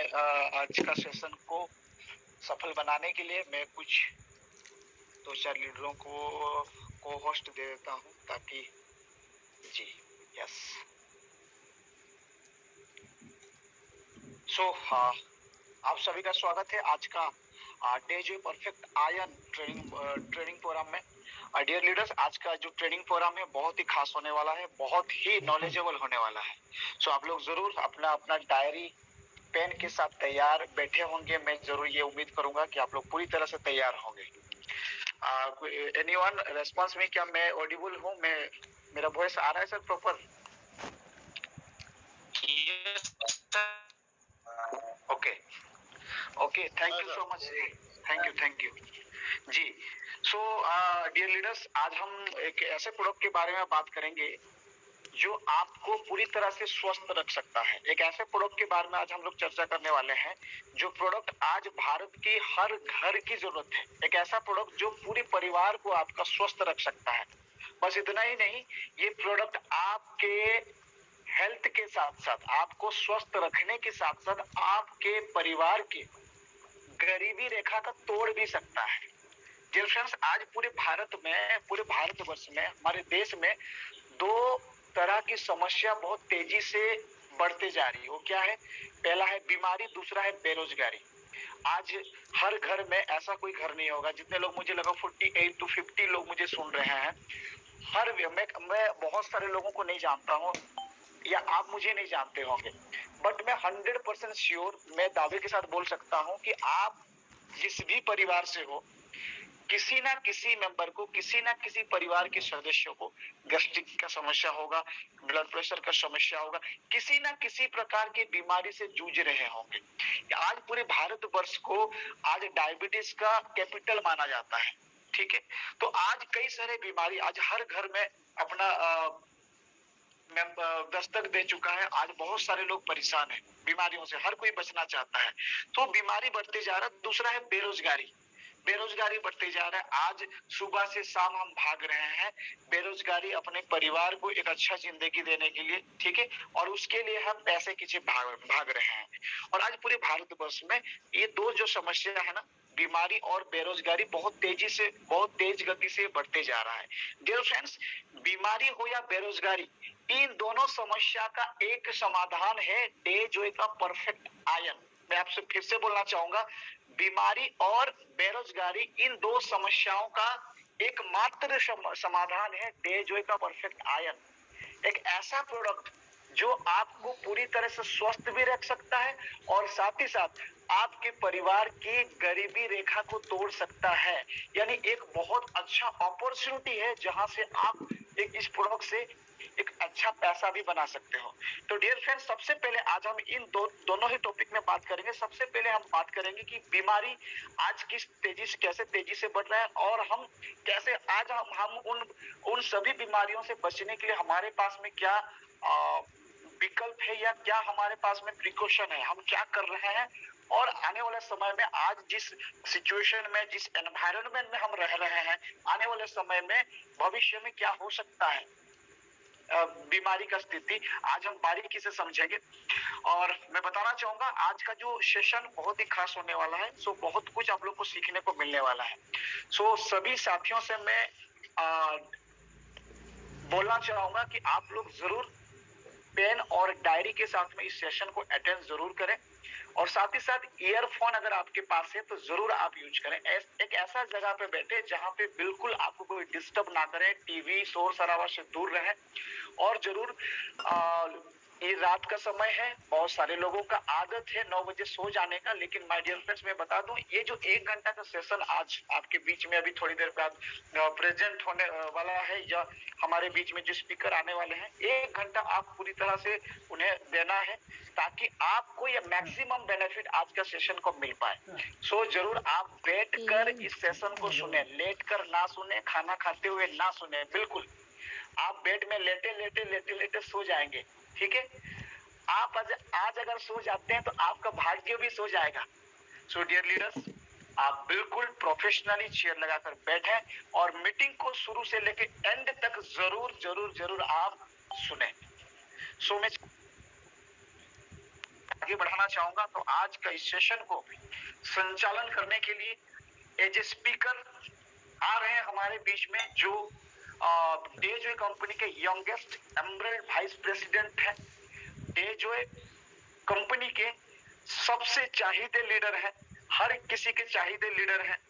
आज का सेशन को सफल बनाने के लिए मैं कुछ 2-4 लीडरों को होस्ट दे देता हूं ताकि जी यस सो आप सभी का स्वागत है आज का डे जो परफेक्ट आयन ट्रेनिंग प्रोग्राम में। डियर लीडर्स, आज का जो ट्रेनिंग प्रोग्राम है बहुत ही खास होने वाला है, बहुत ही नॉलेजेबल होने वाला है। सो आप लोग जरूर अपना अपना डायरी पेन के साथ तैयार बैठे होंगे। मैं जरूर ये उम्मीद करूंगा कि आप लोग पूरी तरह से तैयार होंगे। एनीवन रेस्पॉन्स में, क्या मैं ऑडिबल हूँ? मेरा वॉइस आ रहा है sir proper? Okay okay, thank you so much. Thank you जी। सो डियर लीडर्स, आज हम एक ऐसे प्रोडक्ट के बारे में बात करेंगे जो आपको पूरी तरह से स्वस्थ रख सकता है। एक ऐसे प्रोडक्ट के बारे में आज हम लोग चर्चा करने वाले हैं जो प्रोडक्ट आज भारत की हर घर की जरूरत है। एक ऐसा प्रोडक्ट जो पूरे परिवार को आपका स्वस्थ रख सकता है। बस इतना ही नहीं, ये प्रोडक्ट आपके हेल्थ के साथ साथ, आपको स्वस्थ रखने के साथ साथ आपके परिवार के गरीबी रेखा का तोड़ भी सकता है। डियर फ्रेंड्स, आज पूरे भारतवर्ष में, हमारे देश में दो तरह की समस्या बहुत तेजी से बढ़ते जा रही है। वो क्या है? पहला है बीमारी, दूसरा है बेरोजगारी। आज हर घर में ऐसा कोई घर नहीं होगा, जितने लोग, मुझे लगा 48 to 50 लोग मुझे सुन रहे हैं। मैं बहुत सारे लोगों को नहीं जानता हूँ या आप मुझे नहीं जानते होंगे, बट मैं 100% श्योर, मैं दावे के साथ बोल सकता हूँ कि आप जिस भी परिवार से हो, किसी ना किसी मेंबर को, किसी ना किसी परिवार के सदस्य को गैस्ट्रिक का समस्या होगा, ब्लड प्रेशर का समस्या होगा, किसी ना किसी प्रकार की बीमारी से जूझ रहे होंगे। आज पूरे भारतवर्ष को आज डायबिटीज का कैपिटल माना जाता है, ठीक है? तो आज कई सारे बीमारी आज हर घर में अपना दस्तक दे चुका है। आज बहुत सारे लोग परेशान हैं बीमारियों से, हर कोई बचना चाहता है। तो बीमारी बढ़ते जा रहा है। दूसरा है बेरोजगारी, बेरोजगारी बढ़ते जा रहा है। आज सुबह से शाम हम भाग रहे हैं बेरोजगारी, अपने परिवार को एक अच्छा जिंदगी देने के लिए, ठीक है? और उसके लिए हम पैसे पीछे भाग रहे हैं। और आज पूरे भारतवर्ष में ये दो जो समस्या है ना, बीमारी और बेरोजगारी, बहुत तेज गति से बढ़ते जा रहा है। डियर फ्रेंड्स, बीमारी हो या बेरोजगारी, इन दोनों समस्या का एक समाधान है डे जॉय का परफेक्ट आयन। मैं आपसे फिर से बोलना चाहूंगा, बीमारी और बेरोजगारी, इन दो समस्याओं का एकमात्र समाधान है डे जॉय का परफेक्ट आयन। एक ऐसा प्रोडक्ट जो आपको पूरी तरह से स्वस्थ भी रख सकता है और साथ ही साथ आपके परिवार की गरीबी रेखा को तोड़ सकता है। यानी एक बहुत अच्छा अपॉर्चुनिटी है जहां से आप एक इस प्रोडक्ट से एक अच्छा पैसा भी बना सकते हो। तो डियर फ्रेंड्स, सबसे पहले आज हम इन दोनों ही टॉपिक में बात करेंगे। सबसे पहले हम बात करेंगे कि बीमारी आज कैसे तेजी से बढ़ रहा है और हम कैसे आज हम उन सभी बीमारियों से बचने के लिए हमारे पास में क्या विकल्प है या क्या हमारे पास में प्रिकॉशन है, हम क्या कर रहे हैं। और आने वाले समय में, आज जिस सिचुएशन में, जिस एनवायरनमेंट में हम रह रहे हैं, आने वाले समय में भविष्य में क्या हो सकता है बीमारी का स्थिति, आज हम बारीकी से समझेंगे। और मैं बताना चाहूंगा आज का जो सेशन बहुत ही खास होने वाला है। सो बहुत कुछ आप लोग को सीखने को मिलने वाला है। सो सभी साथियों से मैं बोलना चाहूंगा कि आप लोग जरूर पेन और डायरी के साथ में इस सेशन को अटेंड जरूर करें और साथ ही साथ ईयरफोन अगर आपके पास है तो जरूर आप यूज करें। एक ऐसा जगह पे बैठे जहां पे बिल्कुल आपको कोई डिस्टर्ब ना करे, टीवी शोर शराबा से दूर रहे। और जरूर ये रात का समय है, बहुत सारे लोगों का आदत है 9 बजे सो जाने का, लेकिन माय डियर फ्रेंड्स, मैं बता दूं, ये जो 1 घंटा का सेशन आज आपके बीच में अभी थोड़ी देर बाद प्रेजेंट होने वाला है, या हमारे बीच में जो स्पीकर आने वाले हैं, 1 घंटा आप पूरी तरह से उन्हें देना है ताकि आपको ये मैक्सिमम बेनिफिट आज का सेशन को मिल पाए। सो जरूर आप बैठकर इस सेशन को सुने, लेटकर ना सुने, खाना खाते हुए ना सुने। बिल्कुल आप बेड में लेटे सो जाएंगे, ठीक है? आप आज अगर सो जाते हैं तो आपका भाग्य भी सो जाएगा। सो डियर लीडर्स, आप बिल्कुल प्रोफेशनली चेयर लगाकर बैठे और मीटिंग को शुरू से लेकर एंड तक जरूर जरूर जरूर आप सुने। सो मैं आगे बढ़ाना चाहूंगा। तो आज का इस सेशन को संचालन करने के लिए एज ए स्पीकर आ रहे हैं हमारे बीच में, जो डेजवे कंपनी के यंगेस्ट एमरेल्ड वाइस प्रेसिडेंट है, डेजवे कंपनी के सबसे चाहिए लीडर है, हर किसी के चाहिए लीडर है,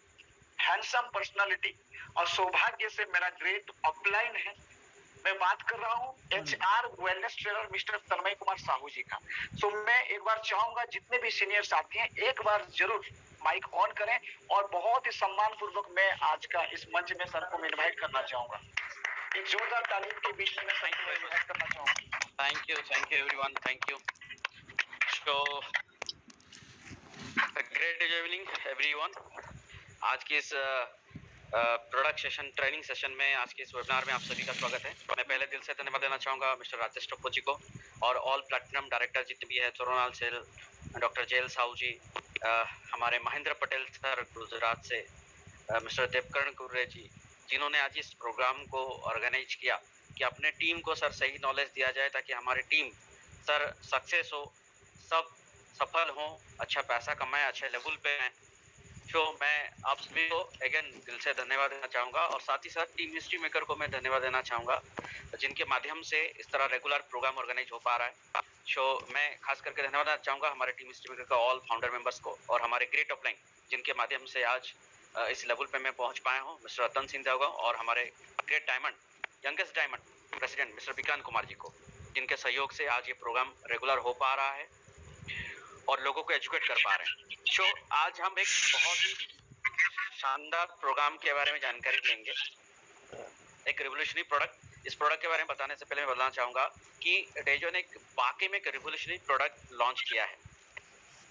हैंडसम पर्सनालिटी, और सौभाग्य से मेरा ग्रेट अपलाइन है। मैं बात कर रहा हूँ HR wellness trainer mister Tanmay Kumar Sahu जी का। तो मैं एक बार चाहूंगा जितने भी सीनियर साथी हैं एक बार जरूर माइक ऑन करें, और बहुत ही सम्मान पूर्वक मैं आज का इस मंच में सर को इनवाइट करना चाहूंगा। एक जोरदार तालीम के बीच में सर को इनवाइट करना चाहूंगा। Thank you everyone, thank you. So great evening everyone. आज की इस प्रोडक्ट सेशन, ट्रेनिंग सेशन में, आज के इस वेबिनार में आप सभी का स्वागत है। मैं पहले दिल से धन्यवाद देना चाहूँगा मिस्टर राजेश टप्पू जी को और ऑल प्लैटिनम डायरेक्टर जितने भी है, सोरोनाल सेल, डॉक्टर जेल साहू जी, हमारे महेंद्र पटेल सर गुजरात से, मिस्टर देवकर्ण कुर्रे जी, जिन्होंने आज इस प्रोग्राम को ऑर्गेनाइज किया कि अपने टीम को सर सही नॉलेज दिया जाए ताकि हमारी टीम सर सक्सेस हो, सब सफल हो, अच्छा पैसा कमाए, अच्छे लेवल पे हैं। तो मैं आप सभी को अगेन दिल से धन्यवाद देना चाहूँगा और साथ ही साथ टीम हिस्ट्री मेकर को मैं धन्यवाद देना चाहूँगा जिनके माध्यम से इस तरह रेगुलर प्रोग्राम ऑर्गेनाइज हो पा रहा है। सो मैं खास करके धन्यवाद देना चाहूँगा हमारे टीम हिस्ट्री मेकर का ऑल फाउंडर मेंबर्स को और हमारे ग्रेट अपलाइन जिनके माध्यम से आज इस लेवल पे मैं पहुँच पाया हूँ, मिस्टर रतन सिंह देवगा और हमारे great diamond, youngest diamond president mister Vikan Kumar ji को, जिनके सहयोग से आज ये प्रोग्राम रेगुलर हो पा रहा है और लोगों को एजुकेट कर पा रहे हैं। सो आज हम एक बहुत ही शानदार प्रोग्राम के बारे में जानकारी लेंगे, एक रिवोल्यूशनरी प्रोडक्ट। इस प्रोडक्ट के बारे में बताने से पहले मैं बताना चाहूँगा कि डेजो ने वाकई में एक रिवोल्यूशनरी प्रोडक्ट लॉन्च किया है,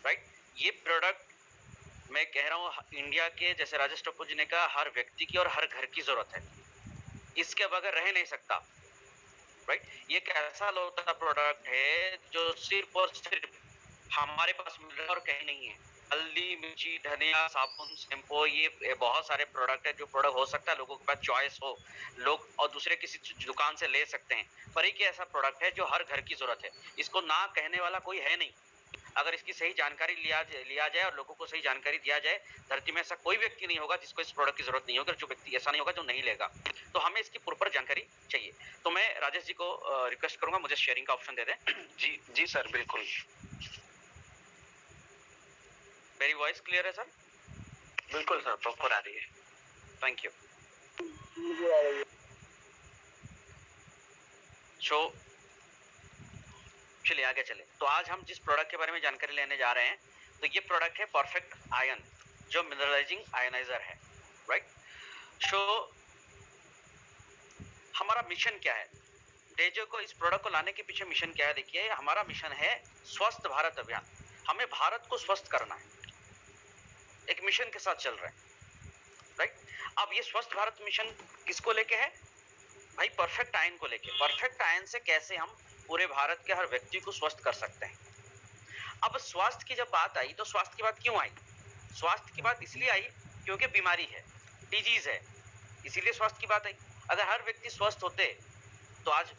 राइट। ये प्रोडक्ट मैं कह रहा हूँ इंडिया के, जैसे राजेश टप्पू जी ने कहा, हर व्यक्ति की और हर घर की जरूरत है, इसके बगैर रह नहीं सकता, राइट। ये एक ऐसा लोता प्रोडक्ट है जो सिर्फ और सिर्फ हमारे पास मिल रहा है और कहीं नहीं है। हल्दी, मिर्ची, धनिया, साबुन, शैम्पू, ये बहुत सारे प्रोडक्ट है जो प्रोडक्ट हो सकता है लोगों के पास चॉइस हो, लोग और दूसरे किसी दुकान से ले सकते हैं, पर एक ऐसा प्रोडक्ट है जो हर घर की जरूरत है, इसको ना कहने वाला कोई है नहीं। अगर इसकी सही जानकारी लिया जाए और लोगों को सही जानकारी दिया जाए, धरती में ऐसा कोई व्यक्ति नहीं होगा जिसको इस प्रोडक्ट की जरूरत नहीं होगी और जो व्यक्ति ऐसा नहीं होगा जो नहीं लेगा। तो हमें इसकी प्रॉपर जानकारी चाहिए। तो मैं राजेश जी को रिक्वेस्ट करूंगा मुझे शेयरिंग का ऑप्शन दे दें। जी सर, बिल्कुल। मेरी वॉइस क्लियर है सर? बिल्कुल सर, प्रॉपर आ रही है। Thank you. मुझे आ रही है। सो चलिए आगे चले। तो आज हम जिस प्रोडक्ट के बारे में जानकारी लेने जा रहे हैं, तो ये प्रोडक्ट है परफेक्ट आयन, जो मिनरलाइजिंग आयनाइजर है, राइट। सो हमारा मिशन क्या है, डेजो को इस प्रोडक्ट को लाने के पीछे मिशन क्या है? देखिए, हमारा मिशन है स्वस्थ भारत अभियान। हमें भारत को स्वस्थ करना है, एक मिशन के साथ चल रहे हैं, राइट। अब ये स्वस्थ भारत मिशन किसको लेके है भाई? परफेक्ट आयन को लेके। परफेक्ट आयन से कैसे हम पूरे भारत के हर व्यक्ति को स्वस्थ कर सकते हैं। अब स्वास्थ्य की जब बात आई तो स्वास्थ्य की बात क्यों आई? स्वास्थ्य की बात इसलिए आई क्योंकि बीमारी है, डिजीज है, इसीलिए स्वास्थ्य की बात आई। अगर हर व्यक्ति स्वस्थ होते तो आज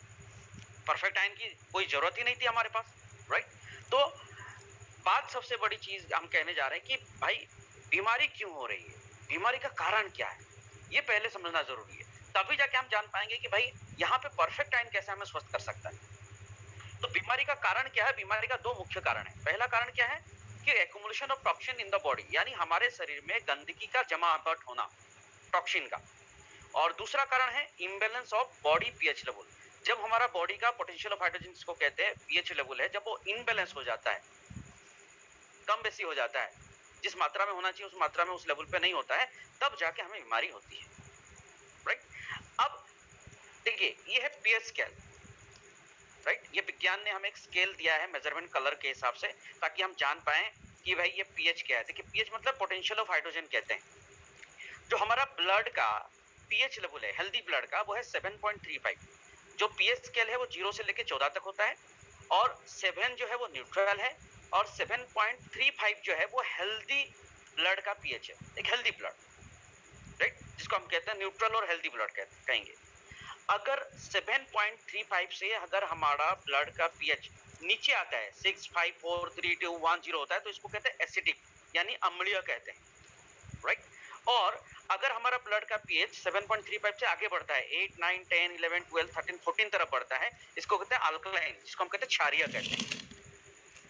परफेक्ट आयन की कोई जरूरत ही नहीं थी हमारे पास, राइट। तो बात सबसे बड़ी चीज हम कहने जा रहे हैं कि भाई बीमारी क्यों हो रही है, बीमारी का कारण क्या है, ये पहले समझना जरूरी है। तभी जाके हम जान पाएंगे कि भाई यहाँ पे परफेक्ट आयन कैसे हमें स्वस्थ कर सकता है। तो बीमारी का कारण क्या है? बीमारी का दो मुख्य कारण है। पहला कारण क्या है कि accumulation of toxin in the body, यानी हमारे शरीर में गंदगी का जमावट होना, टॉक्सिन का। और दूसरा कारण है imbalance of body pH level. जब हमारा बॉडी का पोटेंशियल ऑफ हाइड्रोजन जिसको कहते हैं पीएच लेवल है, जब वो इनबैलेंस हो जाता है, कम बेसी हो जाता है, जिस मात्रा में होना चाहिए उस मात्रा में उस लेवल पे नहीं होता है, तब जाके हमें बीमारी होती है, राइट। अब देखिए, ये है पीएच स्केल, राइट। ये विज्ञान ने हमें एक स्केल दिया है मेजरमेंट कलर के हिसाब से, ताकि हम जान पाए कि भाई ये पीएच क्या है। देखिए, पीएच मतलब पोटेंशियल ऑफ हाइड्रोजन कहते हैं। जो हमारा ब्लड का पीएच लेवल है, हेल्दी ब्लड का, वो है 7.35। जो पीएच स्केल है वो 0 से लेकर 14 तक होता है, और 7 जो है वो न्यूट्रल है, और 7.35 जो है वो हेल्दी ब्लड का पीएच है, एक हेल्दी ब्लड, राइट, जिसको हम कहते हैं न्यूट्रल और हेल्दी ब्लड कहेंगे। अगर 7.35 से अगर हमारा ब्लड का पीएच नीचे आता है 6, 5, 4, 3, 2, 1, 0 होता है, तो इसको कहते हैं एसिडिक यानी अम्लीय कहते हैं, राइट। और अगर हमारा ब्लड का पीएच 7.35 से आगे बढ़ता है, 8, 9, 10, 11, 12, 13, 14 तरफ बढ़ता है, इसको कहते हैं अल्कलाइन, जिसको हम कहते हैं क्षारीय कहते हैं,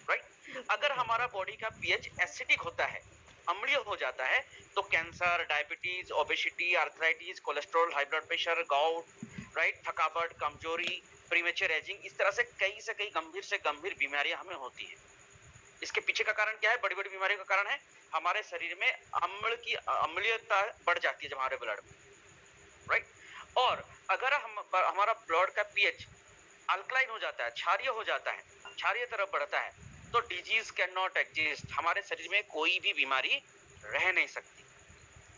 राइट। अगर हमारा बॉडी का पीएच एसिडिक होता है, अम्लीय हो जाता है, तो cancer, diabetes, obesity, arthritis, cholesterol, high blood pressure, gout, right, थकावट, कमजोरी, प्रीमेच्योर एजिंग, इस तरह से गंभीर से गंभीर बीमारियां हमें होती है। इसके पीछे का कारण क्या है? बड़ी बड़ी बीमारियों का कारण है हमारे शरीर में अम्लीयता बढ़ जाती है जब हमारे ब्लड में, राइट। और अगर हमारा ब्लड का पीएच अल्कलाइन हो जाता है, क्षारीय हो जाता है, क्षारीय तरफ बढ़ता है, तो डिजीज कैन नॉट एग्जिस्ट, हमारे शरीर में कोई भी बीमारी रह नहीं सकती,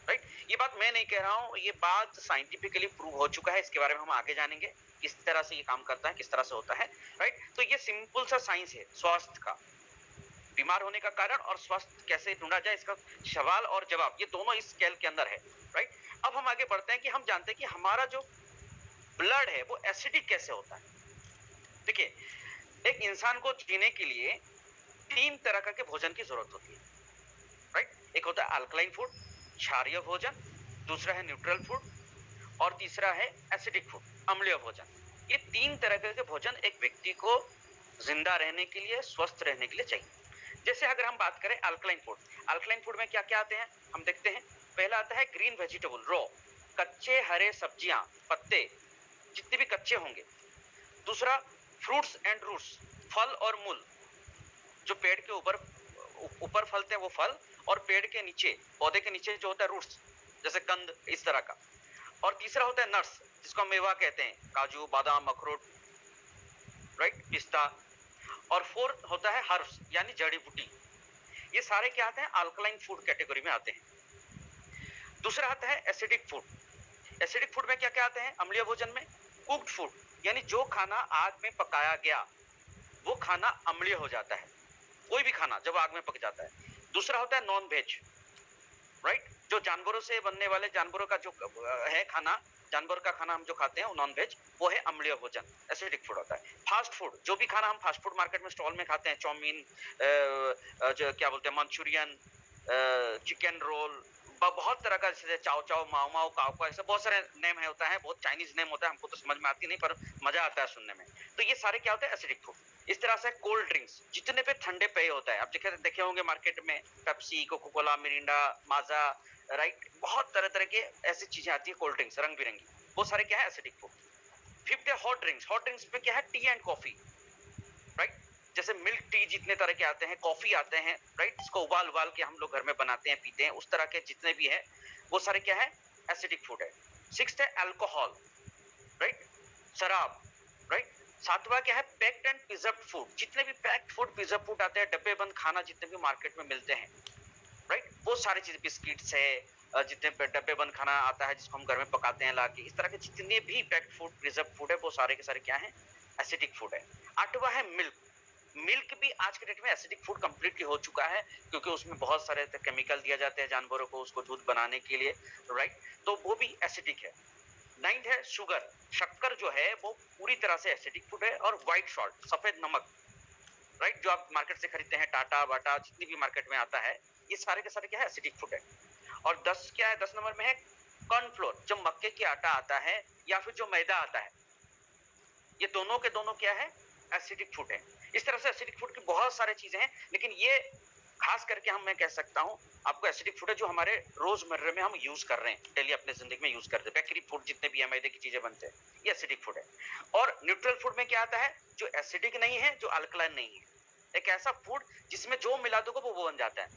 राइट। ये बात मैं नहीं कह रहा हूं, ये बात साइंटिफिकली प्रूव हो चुका है, इसके बारे में हम आगे जानेंगे किस तरह से ये काम करता है, किस तरह से होता है, राइट। तो ये सिंपल सा साइंस है स्वास्थ्य का, बीमार होने का कारण और स्वास्थ्य कैसे ढूंढा जाए, इसका सवाल और जवाब ये दोनों इस स्केल के अंदर है, राइट। अब हम आगे बढ़ते हैं कि हम जानते हैं कि हमारा जो ब्लड है वो एसिडिक कैसे होता है। देखिए, एक इंसान को जीने के लिए 3 तरह के भोजन की जरूरत होती है, राइट। एक होता है अल्कलाइन फूड, क्षारीय भोजन, दूसरा है न्यूट्रल फूड और तीसरा है एसिडिक फूड, अम्लीय भोजन। ये 3 तरह के भोजन एक व्यक्ति को जिंदा रहने के लिए, स्वस्थ रहने के लिए चाहिए। जैसे अगर हम बात करें अल्कलाइन फूड में क्या क्या आते हैं हम देखते हैं। पहला आता है ग्रीन वेजिटेबल, रॉ, कच्चे हरे सब्जियां, पत्ते जितने भी कच्चे होंगे। दूसरा फ्रूट्स एंड रूट्स, फल और मूल, जो पेड़ के ऊपर फलते हैं वो फल, और पेड़ के नीचे, पौधे के नीचे जो होता है रूट्स, जैसे कंद, इस तरह का। और तीसरा होता है नट्स, जिसको हम मेवा कहते हैं, काजू, बादाम, अखरोट, राइट, पिस्ता। और फोर्थ होता है हर्ब्स यानी जड़ी बूटी। ये सारे क्या आते हैं? अल्कलाइन फूड कैटेगरी में आते हैं। दूसरा आता है एसिडिक फूड। एसिडिक फूड में क्या क्या आते हैं अम्लीय भोजन में? कुक्ड फूड, यानी जो खाना आग में पकाया गया वो खाना अम्लीय हो जाता है, कोई भी खाना जब आग में पक जाता है। दूसरा होता है नॉन वेज, राइट, जो जानवरों से बनने वाले, जानवरों का जो है खाना, जानवर का खाना हम जो खाते हैं वो नॉन वेज, वो है अम्लीय भोजन, एसिडिक फूड होता है। फास्ट फूड, जो भी खाना हम फास्ट फूड मार्केट में स्टॉल में खाते हैं, चाउमीन, जो क्या बोलते हैं, मंचूरियन, चिकन रोल, बहुत तरह का, जैसे चाव चाव, माओ माओ, काव काव, ऐसे बहुत सारे नेम है, होता है, बहुत चाइनीज नेम होता है, हमको तो समझ में आती नहीं, पर मजा आता है सुनने में। तो ये सारे क्या होते हैं? Acidic food. इस तरह से कोल्ड ड्रिंक्स, जितने पे ठंडे पेय होता है, आप देखे होंगे मार्केट में, पेप्सी, कोका कोला, मिरिंडा, माजा, राइट, बहुत तरह तरह के ऐसी चीजें आती है, कोल्ड ड्रिंक्स रंग बिरंगी, वो सारे क्या है? Acidic food. फिफ्थ है हॉट ड्रिंक्स। हॉट ड्रिंक्स में क्या है? टी एंड कॉफी, राइट, जैसे मिल्क टी जितने तरह के आते हैं, कॉफी आते हैं, राइट, इसको उबाल उबाल के हम लोग घर में बनाते हैं, पीते हैं, उस तरह के जितने भी है वो सारे क्या है? एसिडिक फूड है। सिक्स्थ है अल्कोहल, राइट, शराब, राइट। सातवां क्या है? पैक्ड एंड प्रिजर्व्ड फूड, जितने भी पैक्ड फूड, प्रिजर्व फूड आते हैं, डब्बे बंद खाना जितने भी मार्केट में मिलते हैं, राइट, वो सारी चीजें, बिस्किट्स है, जितने डब्बे बंद खाना आता है जिसको हम घर में पकाते हैं लाके, इस तरह के जितने भी पैक्ड फूड, प्रिजर्व फूड है, वो सारे के सारे क्या है? एसिडिक फूड है। आठवां है मिल्क। मिल्क भी आज के डेट में एसिडिक फूड कंप्लीटली हो चुका है, क्योंकि उसमें बहुत सारे केमिकल दिया जाते हैं जानवरों को उसको दूध बनाने के लिए, राइट, तो वो भी एसिडिक है। नाइन्थ है शुगर। शक्कर जो है वो पूरी तरह से एसिडिक फूड है। और व्हाइट सॉल्ट, सफेद नमक, राइट, जो आप मार्केट से खरीदते हैं, टाटा बाटा जितनी भी मार्केट में आता है, ये सारे के सारे क्या है? एसिडिक फूड है। और 10 क्या है? 10 नंबर में है कॉर्नफ्लोर, जो मक्के की आटा आता है या फिर जो मैदा आता है, ये दोनों के दोनों क्या है? एसिडिक फूड है। इस तरह से एसिडिक फूड की बहुत सारी चीजें हैं, लेकिन ये खास करके मैं कह सकता हूं आपको एसिडिक फूड है जो हमारे रोजमर्रा में हम यूज कर रहे हैं, डेली अपने जिंदगी में यूज करते हैं। बेकरी फूड जितने भी मैदे की चीजें बनते हैं, ये एसिडिक फूड है। और न्यूट्रल फूड में क्या आता है? जो एसिडिक नहीं है, जो अल्कलाइन नहीं है, एक ऐसा फूड जिसमें जो मिला दो वो बन जाता है,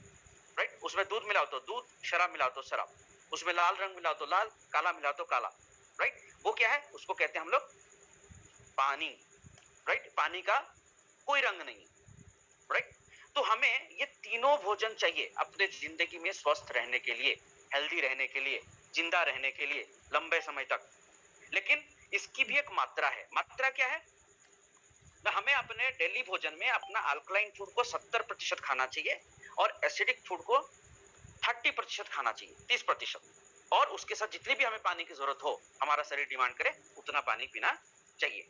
राइट। उसमें दूध मिलाओ तो दूध, शराब मिलाओ तो शराब, उसमें लाल रंग मिलाओ तो लाल, काला मिलाओ तो काला, राइट। वो क्या है? उसको कहते हैं हम लोग पानी, राइट। पानी का कोई रंग नहीं, राइट। तो हमें ये तीनों भोजन चाहिए अपने जिंदगी में स्वस्थ रहने के लिए, हेल्दी रहने के लिए, जिंदा रहने के लिए लंबे समय तक। लेकिन इसकी भी एक मात्रा है। मात्रा क्या है? हमें अपने डेली भोजन में अपना अल्कलाइन फूड को 70% खाना चाहिए और एसिडिक फूड को 30% खाना चाहिए, 30%। और उसके साथ जितनी भी हमें पानी की जरूरत हो, हमारा शरीर डिमांड करे उतना पानी पीना चाहिए।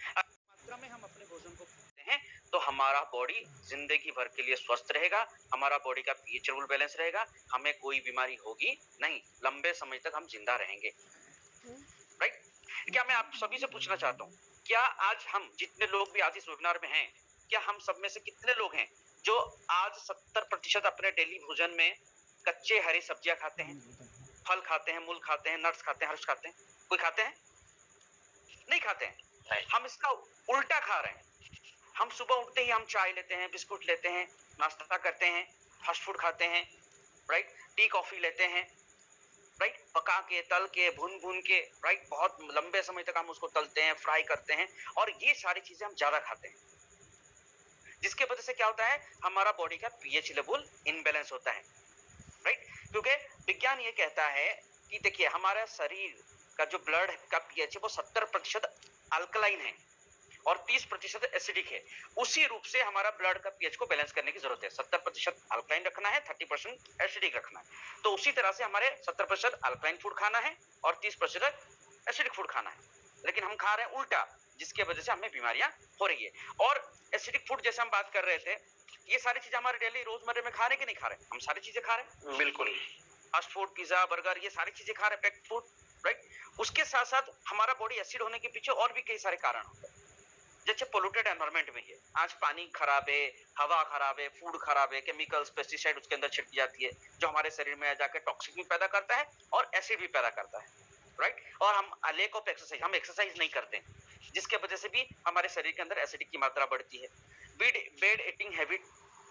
मात्रा में हम अपने भोजन को खाते हैं तो हमारा बॉडी जिंदगी भर के लिए स्वस्थ रहेगा, हमारा बॉडी का पीएच लेवल बैलेंस रहेगा, हमें कोई बीमारी होगी नहीं, लंबे समय तक हम जिंदा रहेंगे। राइट? क्या मैं आप सभी से पूछना चाहता हूँ, क्या आज हम जितने लोग भी आज इस वेबिनार में हैं, क्या हम सब में से कितने लोग हैं जो आज 70% अपने डेली भोजन में कच्चे हरी सब्जियां खाते हैं, फल खाते हैं, मूल खाते हैं, नट्स खाते हैं, हर्ष खाते हैं? कोई खाते हैं? नहीं खाते हैं। नहीं। हम इसका उल्टा खा रहे हैं। हम सुबह उठते ही हम चाय लेते हैं, बिस्कुट लेते हैं, नाश्ता करते हैं, फास्ट फूड खाते हैं, राइट, टी कॉफी लेते हैं, राइट, पका के, तल के, भून भून के, राइट, बहुत लंबे समय तक हम उसको तलते हैं, फ्राई करते हैं, और ये सारी चीजें हम ज्यादा खाते हैं, जिसके वजह से क्या होता है, हमारा बॉडी का पीएच लेवल इनबैलेंस होता है, राइट। क्योंकि विज्ञान ये कहता है कि देखिए हमारा शरीर का जो ब्लड का पीएच है वो 70% अल्कलाइन है और 30% एसिडिक है। उसी रूप से हमारा ब्लड का पीएच को बैलेंस करने की जरूरत है। 70% अल्कलाइन रखना है, 30% एसिडिक रखना है। तो उसी तरह से हमारे 70% अल्कलाइन फूड खाना है और 30% एसिडिक फूड खाना है, लेकिन हम खा रहे हैं उल्टा, जिसके वजह से हमें बीमारियां हो रही है। और एसिडिक फूड जैसे हम बात कर रहे थे, ये सारी चीजें हमारे डेली रोजमर्रा में खा रहे कि नहीं खा रहे? हम सारी चीजें खा रहे हैं, बिल्कुल। फास्ट फूड, पिज्जा, बर्गर, ये सारी चीजें खा रहे हैं, पैक्ड फूड, राइट। उसके साथ साथ हमारा बॉडी एसिड होने के पीछे और भी कई सारे कारण होते हैं, जैसे पोल्यूटेड एनवायरनमेंट में है, आज पानी खराब है, हवा खराब है, फूड खराब है, केमिकल्स, पेस्टिसाइड उसके अंदर छिड़की जाती है, जो हमारे शरीर में जाकर टॉक्सिक भी पैदा करता है और एसिड भी पैदा करता है, राइट। और हम लेक ऑफ एक्सरसाइज, हम एक्सरसाइज नहीं करते, जिसके वजह से भी हमारे शरीर के अंदर एसिडिक की मात्रा बढ़ती है। बेड ईटिंग हैबिट,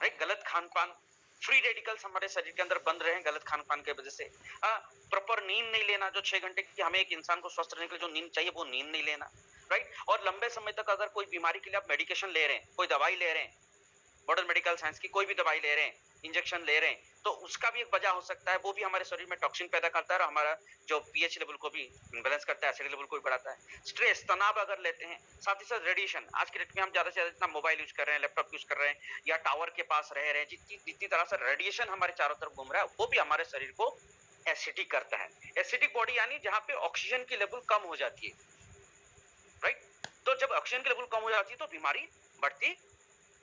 राइट, गलत खान पान, फ्री रेडिकल्स हमारे शरीर के अंदर बन रहे हैं गलत खान पान की वजह से। प्रॉपर नींद नहीं लेना, जो 6 घंटे की हमें एक इंसान को स्वस्थ रहने के लिए जो नींद चाहिए वो नींद नहीं लेना, राइट। और लंबे समय तक अगर कोई बीमारी के लिए आप मेडिकेशन ले रहे हैं, कोई दवाई ले रहे हैं, मॉडर्न मेडिकल साइंस की कोई भी दवाई ले रहे हैं, इंजेक्शन ले रहे हैं, तो उसका भी एक वजह हो सकता है, वो भी हमारे शरीर में टॉक्सिन पैदा करता है और हमारा जो पीएच लेवल को भी इम्बैलेंस करता है, एसिड लेवल को भी बढ़ाता है। स्ट्रेस, तनाव अगर लेते हैं, साथ ही साथ रेडिएशन, आज के डेट में हम ज्यादा से ज्यादा इतना मोबाइल यूज कर रहे हैं, लैपटॉप यूज कर रहे हैं या टावर के पास रह रहे हैं, जितनी तरह से रेडिएशन हमारे चारों तरफ घूम रहा है, वो भी हमारे शरीर को एसिडिक करता है। एसिडिक बॉडी यानी जहां पे ऑक्सीजन की लेवल कम हो जाती है, राइट। तो जब ऑक्सीजन की लेवल कम हो जाती है तो बीमारी बढ़ती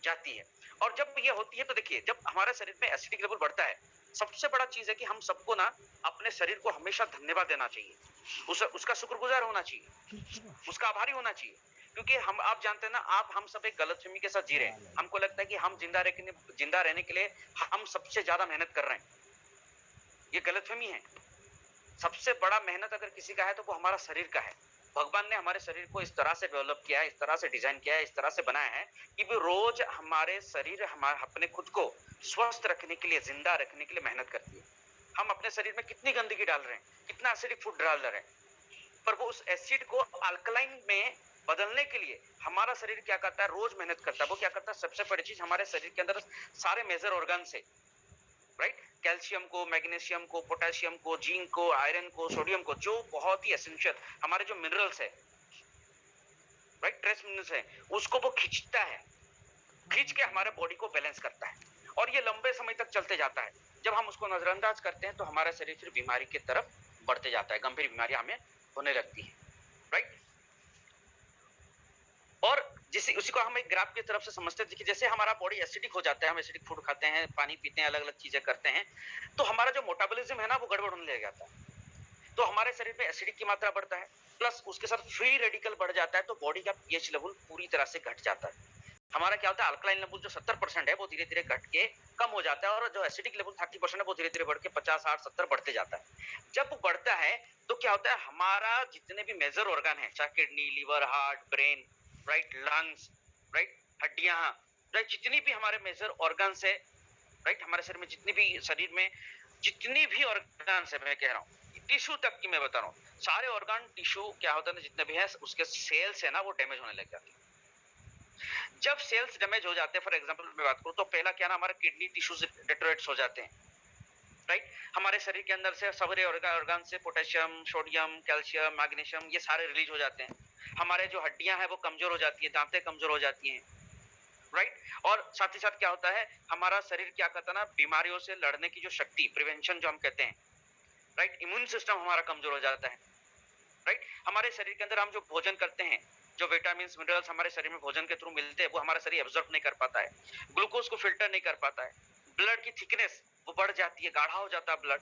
जाती है। और जब ये होती है तो देखिए, जब हमारे शरीर में एसिडिक लेवल बढ़ता है, सबसे बड़ा चीज है कि हम सबको ना अपने शरीर को हमेशा धन्यवाद देना चाहिए, उसका शुक्रगुजार होना चाहिए, उसका आभारी होना चाहिए। क्योंकि हम, आप जानते हैं ना, हम सब एक गलतफहमी के साथ जी रहे हैं। हमको लगता है कि हम जिंदा रहने के लिए हम सबसे ज्यादा मेहनत कर रहे हैं। ये गलतफहमी है। सबसे बड़ा मेहनत अगर किसी का है तो वो हमारा शरीर का है। भगवान ने हमारे शरीर को इस तरह से डेवलप किया है, इस तरह से डिजाइन किया है, इस तरह से बनाया है कि वो रोज हमारे शरीर, हमारे अपने खुद को स्वस्थ रखने के लिए, जिंदा रखने के लिए मेहनत करती है। हम अपने शरीर में कितनी गंदगी डाल रहे हैं, कितना एसिडिक फूड डाल रहे हैं, पर वो उस एसिड को अल्कलाइन में बदलने के लिए हमारा शरीर क्या करता है, रोज मेहनत करता है। वो क्या करता है, सबसे बड़ी चीज, हमारे शरीर के अंदर सारे मेजर ऑर्गन से, राइट, कैल्शियम को, मैग्नीशियम को, पोटेशियम को, जिंक को, आयरन को, सोडियम को, जो बहुत ही एसेंशियल हमारे जो मिनरल्स है, राइट, ट्रेस मिनरल्स है, उसको वो खींचता है, खींच के हमारे बॉडी को बैलेंस करता है। और ये लंबे समय तक चलते जाता है। जब हम उसको नजरअंदाज करते हैं तो हमारा शरीर फिर बीमारी की तरफ बढ़ते जाता है, गंभीर बीमारियां हमें होने लगती है, राइट। और जिसे उसी को हम एक ग्राफ की तरफ से समझते हैं कि जैसे हमारा बॉडी एसिडिक हो जाता है, हम एसिडिक फूड खाते हैं, पानी पीते हैं, अलग अलग चीजें करते हैं, तो हमारा जो मेटाबॉलिज्म है ना वो गड़बड़ होने लग जाता है। तो हमारे शरीर में एसिडिक की मात्रा बढ़ता है, प्लस उसके साथ फ्री रेडिकल बढ़ जाता है, तो बॉडी का पीएच लेवल पूरी तरह से घट जाता है। हमारा क्या होता है, अल्कलाइन लेवल जो 70% है वो धीरे धीरे घट के कम हो जाता है, और जो एसिडिक लेवल 30% है वो धीरे धीरे बढ़ के 50, 60, 70 बढ़ते जाता है। जब वो बढ़ता है तो क्या होता है, हमारा जितने भी मेजर ऑर्गन है, चाहे kidney, liver, heart, brain, right, lungs, right, हड्डियां, राइट, जितनी भी हमारे मेजर ऑर्गन्स है, राइट, हमारे शरीर में जितनी भी, शरीर में जितनी भी ऑर्गन्स है, मैं कह रहा हूँ टिश्यू तक की मैं बता रहा हूँ, सारे ऑर्गन टिश्यू क्या होता है, जितने भी है उसके सेल्स है ना वो डैमेज होने लग जाते हैं। जब सेल्स डैमेज हो जाते हैं, फॉर एग्जांपल मैं बात करूं तो पहला क्या ना, हमारे किडनी टिश्यूज डिटोरेट्स हो जाते हैं, राइट। हमारे शरीर के अंदर से सारे ऑर्गन से पोटेशियम, सोडियम, कैल्शियम, मैग्नीशियम ये सारे रिलीज हो जाते हैं। हमारे जो हड्डियां हैं वो कमजोर हो जाती है, दांतें कमजोर हो जाती हैं, राइट। और साथ ही साथ क्या होता है, हमारा शरीर क्या करता है ना, बीमारियों से लड़ने की जो शक्ति, प्रिवेंशन जो हम कहते हैं, राइट, इम्यून सिस्टम हमारा कमजोर हो जाता है, राइट। हमारे शरीर के अंदर हम जो भोजन करते हैं, जो विटामिन मिनरल्स हमारे शरीर में भोजन के थ्रू मिलते हैं वो हमारा शरीर एब्जॉर्ब नहीं कर पाता है, ग्लूकोज को फिल्टर नहीं कर पाता है, ब्लड की थिकनेस वो बढ़ जाती है, गाढ़ा हो जाता है ब्लड,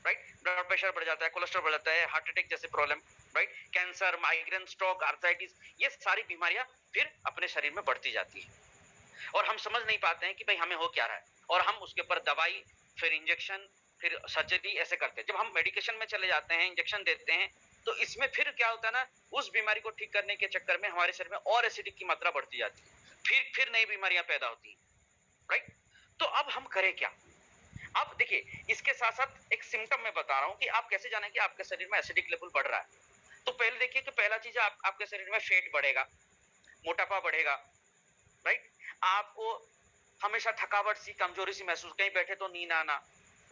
राइट, ब्लड प्रेशर बढ़ जाता है, कोलेस्ट्रॉल बढ़ जाता है, हार्ट अटैक जैसे problem, right, cancer, migraine, stroke, arthritis, ये सारी बीमारियां फिर अपने शरीर में बढ़ती जाती है और हम समझ नहीं पाते हैं कि भाई हमें हो क्या रहा है और हम उसके ऊपर दवाई, फिर इंजेक्शन, फिर सर्जरी ऐसे करते हैं। जब हम मेडिकेशन में चले जाते हैं, इंजेक्शन देते हैं, तो इसमें फिर क्या होता है ना, उस बीमारी को ठीक करने के चक्कर में हमारे शरीर में और एसिडिक की मात्रा बढ़ती जाती है, फिर नई बीमारियां पैदा होती हैं, राइट। तो अब हम करें क्या? अब देखिए, इसके साथ साथ एक सिम्टम मैं बता रहा हूं कि आप कैसे जानें कि आपके शरीर में एसिडिक लेवल बढ़ रहा है। तो पहले देखिए कि पहला चीज आपके शरीर में फैट बढ़ेगा, मोटापा बढ़ेगा, राइट। आपको हमेशा थकावट सी, कमजोरी सी महसूस, कहीं बैठे तो नींद आना,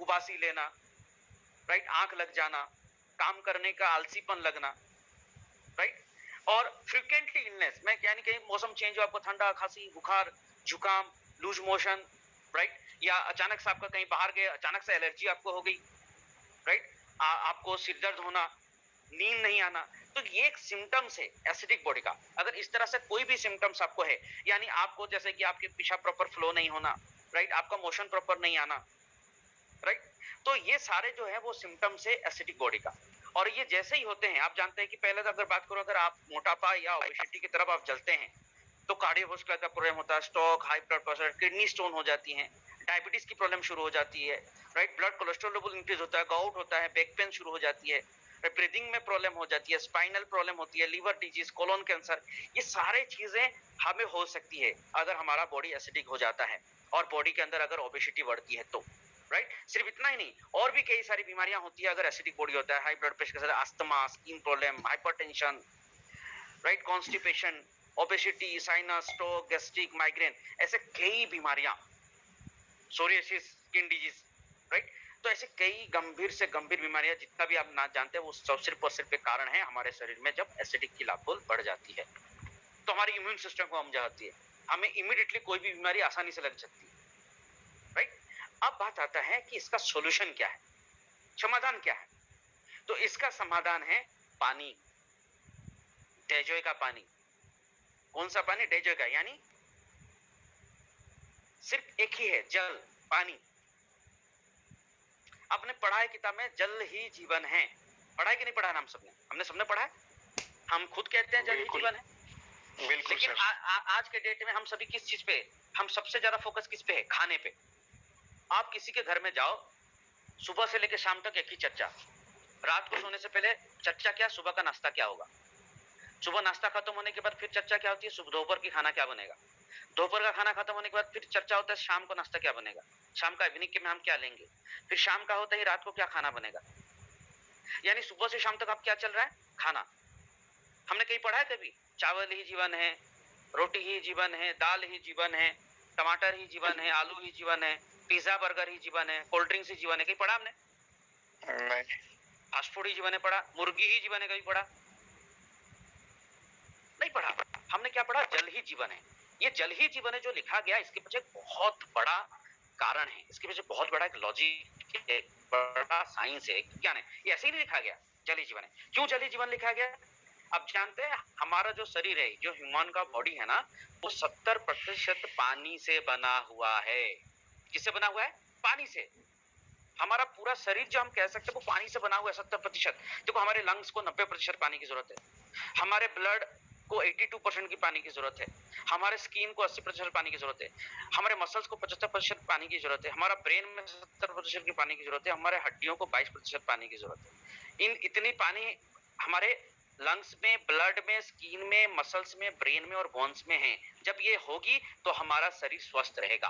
उबासी लेना, राइट, आंख लग जाना, काम करने का आलसीपन लगना, राइट। और फ्रिक्वेंटली इलनेस में यानी कहीं मौसम चेंज हो, आपको ठंडा, खांसी, बुखार, जुकाम, लूज मोशन, राइट, या अचानक से आपका कहीं बाहर गए, अचानक से एलर्जी आपको हो गई, राइट, आपको सिर दर्द होना, नींद नहीं आना, तो ये एक सिम्टम्स है एसिडिक बॉडी का। अगर इस तरह से कोई भी सिम्टम्स आपको है, यानी आपको जैसे कि आपके पेशाब प्रॉपर फ्लो नहीं होना, राइट, आपका मोशन प्रॉपर नहीं आना, राइट, तो ये सारे जो है वो सिम्टम्स है एसिडिक बॉडी का। और ये जैसे ही होते हैं, आप जानते हैं कि पहले तो अगर बात करो, अगर आप मोटापा या ओबेसिटी की तरफ आप चलते हैं तो कार्डियोवास्कुलर का प्रॉब्लम होता है, stroke, high blood pressure, kidney stone हो जाती है, डायबिटीज की प्रॉब्लम शुरू हो जाती है, right, blood cholesterol level increase होता है, गाउट होता है, बैक पेन शुरू हो जाती है, ब्रीदिंग में प्रॉब्लम हो जाती है, स्पाइनल प्रॉब्लम होती है, लिवर डिजीज, कोलोन कैंसर, ये सारे चीजें हमें हो सकती है अगर हमारा बॉडी एसिडिक हो जाता है और बॉडी के अंदर अगर ओबेसिटी बढ़ती है तो, राइट। सिर्फ इतना ही नहीं, और भी कई सारी बीमारियां होती है अगर एसिडिक बॉडी होता है, हाई ब्लड प्रेशर के साथ asthma, skin problem, hypertension, right, constipation, obesity, sinus, stroke, gastric, migraine, ऐसे कई बीमारियां, सोरियासिस, स्किन डिजीज, राइट। तो ऐसे कई गंभीर से गंभीर बीमारियां जितना भी आप ना जानते हैं वो सब सिर्फ और सिर्फ एक कारण है हमारे शरीर में जब एसिडिक की लेवल बढ़ जाती है तो हमारी इम्यून सिस्टम को हम जाती है, हमें इमीडिएटली कोई भी बीमारी आसानी से लग सकती है, राइट। अब बात आता है कि इसका सॉल्यूशन क्या है, समाधान क्या है? तो इसका समाधान है पानी, डेजोय का पानी। कौन सा पानी? डेजोय का, यानी सिर्फ एक ही है, जल, पानी। आपने पढ़ा है किताब में, जल ही जीवन है, पढ़ा है कि नहीं पढ़ा है? हम सबने, हमने सबने पढ़ा है, हम खुद कहते हैं जल ही जीवन है, बिल्कुल लेकिन आज के डेट में हम सभी किस चीज पे, हम सबसे ज्यादा फोकस किस पे है? खाने पे। आप किसी के घर में जाओ, सुबह से लेकर शाम तक एक ही चर्चा, रात को सोने से पहले चर्चा क्या, सुबह का नाश्ता क्या होगा, सुबह नाश्ता खत्म होने के बाद फिर चर्चा क्या होती है, सुबह दोपहर की खाना क्या बनेगा, दोपहर का खाना खत्म होने के बाद फिर चर्चा होता है शाम को नाश्ता क्या बनेगा, शाम का इवनिंग के में हम क्या लेंगे, फिर शाम का होता है रात को क्या खाना बनेगा। यानी सुबह से शाम तक आप क्या चल रहा है? खाना। हमने कहीं पढ़ा है कभी चावल ही जीवन है, रोटी ही जीवन है, दाल ही जीवन है, टमाटर ही जीवन है, आलू ही जीवन है, पिज्जा बर्गर ही जीवन है, कोल्ड ड्रिंक्स ही जीवन है? कहीं पढ़ा हमने? नहीं। फास्ट फूड ही जीवन है पढ़ा? मुर्गी ही जीवन है कभी पढ़ा? नहीं पढ़ा। हमने क्या पढ़ा? जल ही जीवन है। ये जल ही जीवन है जो लिखा गया, इसके पीछे बहुत बड़ा कारण है, इसके पीछे बहुत बड़ा एक लॉजिक है, एक बड़ा साइंस है, विज्ञान है। ये ऐसे ही नहीं लिखा गया जल ही जीवन है। क्यों जल ही जीवन लिखा गया? अब जानते हैं हमारा जो शरीर है, जो ह्यूमन का बॉडी है ना, वो 70% पानी से बना हुआ है। किससे बना हुआ है? पानी से। हमारा पूरा शरीर जो हम कह सकते हैं वो पानी से बना हुआ है 70%। देखो हमारे लंग्स को 90% पानी की जरूरत है, हमारे ब्लड को 82% की पानी की जरूरत है, हमारे स्किन को 80% पानी की जरूरत है, हमारे मसल्स को 75% पानी की जरूरत है, हमारा ब्रेन में 70% की पानी की जरूरत है, हमारे हड्डियों को 22% पानी की जरूरत है। इन इतनी पानी हमारे लंग्स में, ब्लड में, स्किन में, मसल्स में, ब्रेन में और बोन्स में है। जब ये होगी तो हमारा शरीर स्वस्थ रहेगा।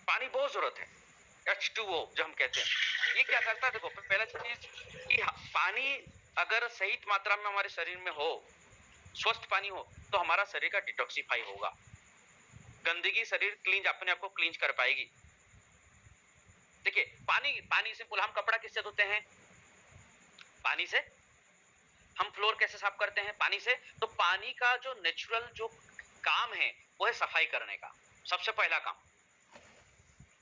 पानी बहुत जरूरत है, H2O जो हम कहते हैं। ये क्या करता है? देखो पहला चीज कि पानी अगर सही मात्रा में हमारे शरीर में हो, स्वस्थ पानी हो, तो हमारा शरीर का डिटॉक्सिफाई होगा, गंदगी शरीर क्लीन, अपने आप को क्लीन कर पाएगी। देखिए पानी सिंपल, हम कपड़ा किससे धोते हैं? पानी से। हम फ्लोर कैसे साफ करते हैं? पानी से। तो पानी का जो नेचुरल जो काम है वो है सफाई करने का, सबसे पहला काम।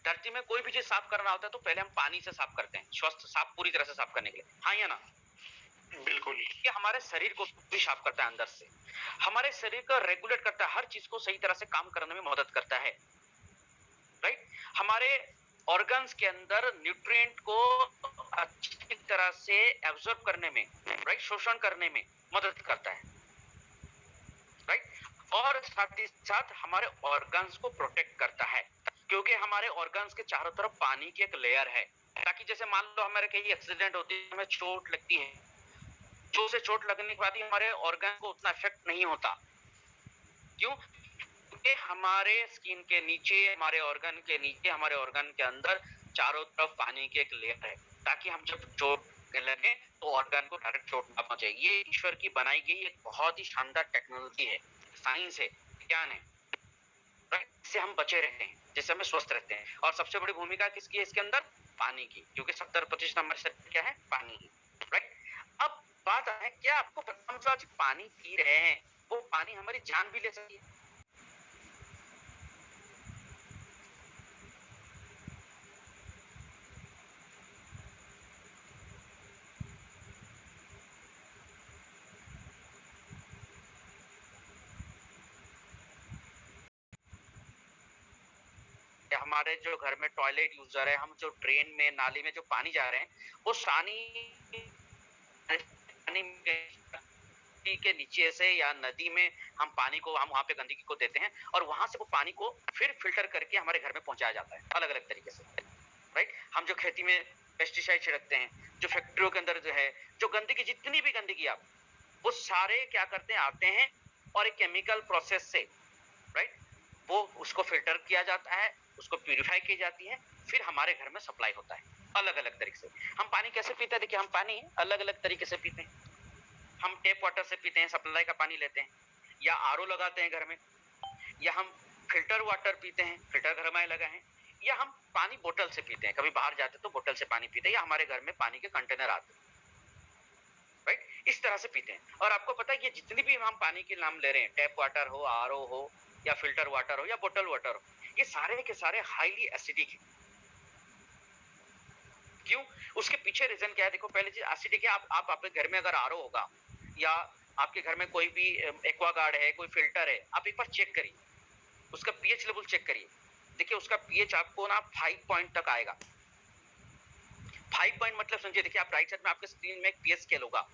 धरती में कोई भी चीज साफ करना होता है तो पहले हम पानी से साफ करते हैं, स्वस्थ साफ पूरी तरह से साफ करने के लिए, हाँ या ना? बिल्कुल। ये हमारे शरीर को भी साफ करता है अंदर से, हमारे शरीर को रेगुलेट करता है, हर चीज को सही तरह से काम करने में मदद करता है, राइट। हमारे ऑर्गन्स के अंदर न्यूट्रिएंट को अच्छी तरह से एब्जॉर्ब करने में, राइट, शोषण करने में मदद करता है, राइट। और साथ ही साथ हमारे ऑर्गन्स को प्रोटेक्ट करता है, क्योंकि हमारे ऑर्गन्स के चारों तरफ पानी की एक लेयर है, ताकि जैसे मान लो हमारे कहीं एक्सीडेंट होती है, हमें चोट लगती है, जो से चोट लगने के बाद ही हमारे ऑर्गन को उतना इफेक्ट नहीं होता। क्यों? क्योंकि हमारे स्किन के नीचे, हमारे ऑर्गन के नीचे, हमारे ऑर्गन के अंदर चारों तरफ पानी की एक लेयर है, ताकि हम जब चोट लगे तो ऑर्गन को डायरेक्ट चोट ना पहुंचे। ये ईश्वर की बनाई गई एक बहुत ही शानदार टेक्नोलॉजी है, साइंस है, ज्ञान है, राइट। इससे हम बचे रहते हैं, जिससे हमें स्वस्थ रहते हैं। और सबसे बड़ी भूमिका किसकी है इसके अंदर? पानी की, क्योंकि 70% हमारे शरीर में क्या है? पानी ही, राइट। अब बात है, क्या आपको पता, हम जो आज पानी पी रहे हैं वो पानी हमारी जान भी ले सकती है? हमारे जो घर में टॉयलेट यूजर है, हम जो ड्रेन में, नाली में जो पानी जा रहे हैं, वो पानी के नीचे से या नदी में हम पानी को, हम वहां पे गंदगी को देते हैं और वहां से वो पानी को फिर फिल्टर करके हमारे घर में पहुंचाया जाता है अलग अलग तरीके से, राइट। हम जो खेती में पेस्टिसाइड छिड़कते हैं, जो फैक्ट्रियों के अंदर जो है, जो गंदगी, जितनी भी गंदगी आप, वो सारे क्या करते हैं, आते हैं और एक केमिकल प्रोसेस से, राइट, वो उसको फिल्टर किया जाता है, उसको प्यूरिफाई की जाती है, फिर हमारे घर में सप्लाई होता है अलग अलग तरीके से। हम पानी कैसे पीते हैं? देखिए, हम पानी अलग अलग तरीके से पीते हैं। हम टेप वाटर से पीते हैं, सप्लाई का पानी लेते हैं, या आरओ लगाते हैं घर में, या हम फिल्टर वाटर पीते हैं, फिल्टर घर में लगा है, या हम पानी बोतल से पीते हैं, कभी बाहर जाते तो बोतल से पानी पीते हैं, या हमारे घर में पानी के कंटेनर आते हैं, राइट। इस तरह से पीते हैं। और आपको पता है, ये जितनी भी हम पानी के नाम ले रहे हैं, टैप वाटर हो, आरओ हो, या फिल्टर वाटर हो, या बोतल वाटर हो, ये सारे के सारे हाईली एसिडिक है। क्यों? उसके पीछे रीजन क्या है? देखो, पहले चीज एसिडिक है। आप आपके घर में अगर आरओ होगा, या आपके घर में कोई भी एक्वागार्ड है, कोई फिल्टर है, आप एक बार चेक करिए, उसका पीएच लेवल चेक करिए। देखिए, उसका पीएच आपको ना 5 पॉइंट तक आएगा। 5 पॉइंट मतलब समझिए, देखिए आप राइट साइड में आपके स्क्रीन में एक पीएच स्केल होगा,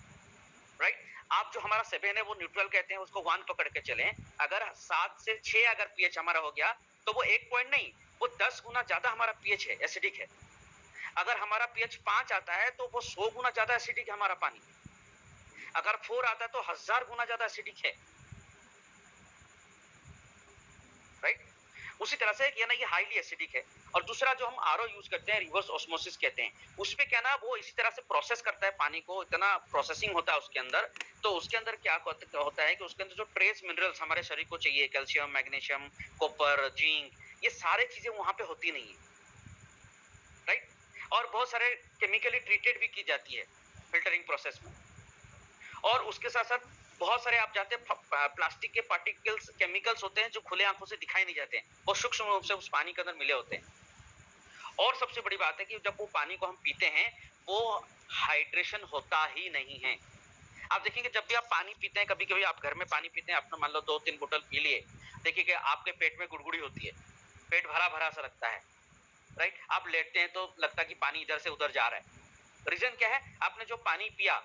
राइट। आप जो हमारा 7 है वो न्यूट्रल कहते हैं, उसको 1 पकड़ के चलें। अगर 7 से 6 अगर पीएच हमारा हो गया तो वो 1 पॉइंट नहीं, वो 10 गुना ज्यादा हमारा पीएच है, एसिडिक है। अगर हमारा पीएच 5 आता है तो वो 100 गुना ज्यादा एसिडिक है हमारा पानी। अगर 4 आता है तो 1000 गुना ज्यादा एसिडिक है, राइट। उसी तरह से ये ना, ये हाईली एसिडिक है। और दूसरा जो हम आरओ यूज करते हैं, रिवर्स ऑस्मोसिस कहते हैं, उसपे क्या ना, वो इसी तरह से प्रोसेस करता है पानी को, इतना प्रोसेसिंग होता है उसके अंदर। तो उसके अंदर क्या होता है कि उसके अंदर जो ट्रेस मिनरल्स हमारे शरीर को चाहिए, कैल्शियम, मैग्नीशियम, कॉपर, जिंक, ये सारे चीजें वहां पे होती नहीं है, राइट। और बहुत सारे केमिकली ट्रीटेड भी की जाती है फिल्टरिंग प्रोसेस में। और उसके साथ साथ बहुत सारे, आप जानते हैं, प्लास्टिक के पार्टिकल्स, केमिकल्स होते हैं जो खुले आंखों से दिखाई नहीं जाते हैं, वो सूक्ष्म रूप से उस पानी के अंदर मिले होते हैं। और सबसे बड़ी बात है कि जब वो पानी को हम पीते हैं, वो हाइड्रेशन होता ही नहीं है। आप देखेंगे, जब भी आप पानी पीते हैं, कभी कभी आप घर में पानी पीते हैं, आपने मान लो 2-3 बोतल पी लिए, देखिए आपके पेट में गुड़गुड़ी होती है, पेट भरा भरा सा लगता है, राइट। आप लेटते हैं तो लगता है कि पानी इधर से उधर जा रहा है। रीजन क्या है? आपने जो पानी पिया,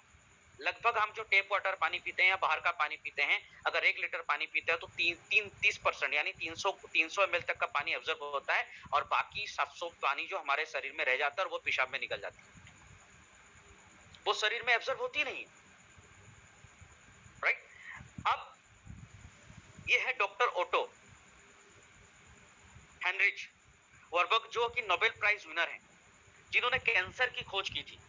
लगभग हम जो टेप वाटर पानी पीते हैं या बाहर का पानी पीते हैं, अगर 1 लीटर पानी पीते हैं तो 30% यानी 300 ml तक का पानी ऑब्जर्व होता है, और बाकी 700 पानी जो हमारे शरीर में रह जाता है और वो पेशाब में निकल जाती है, वो शरीर में ऑब्जर्व होती नहीं, राइट। अब ये है डॉक्टर ओटो हेनरिच वर्बर्ग, जो कि नोबेल प्राइज विनर है, जिन्होंने कैंसर की खोज की थी,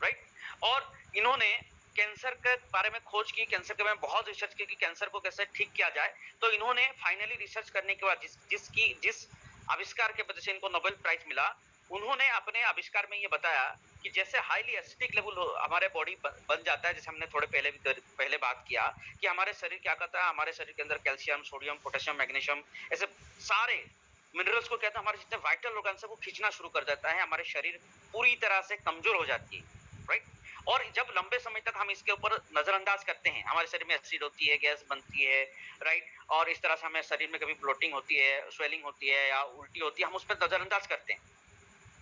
राइट। और इन्होंने कैंसर के बारे में खोज की, कैंसर के बारे में बहुत रिसर्च की कि कैंसर को कैसे ठीक किया जाए। तो इन्होंने फाइनली रिसर्च करने के बाद जिस आविष्कार के वजह से इनको नोबेल प्राइज मिला, उन्होंने अपने आविष्कार में ये बताया कि जैसे हाईली एसिडिक लेवल हमारे बॉडी बन जाता है, जैसे हमने थोड़े पहले बात किया कि हमारे शरीर क्या करता है, हमारे शरीर के अंदर कैल्शियम, सोडियम, पोटेशियम, मैग्नीशियम, ऐसे सारे मिनरल्स को कहता है, हमारे जितने वाइटल ऑर्गन है वो खींचना शुरू कर देता है, हमारे शरीर पूरी तरह से कमजोर हो जाती है, राइट। और जब लंबे समय तक हम इसके ऊपर नजरअंदाज करते हैं, हमारे शरीर में एसिड होती है, गैस बनती है, राइट, और इस तरह से हमें शरीर में कभी ब्लोटिंग होती है, स्वेलिंग होती है या उल्टी होती है, हम उस पर नजरअंदाज करते हैं,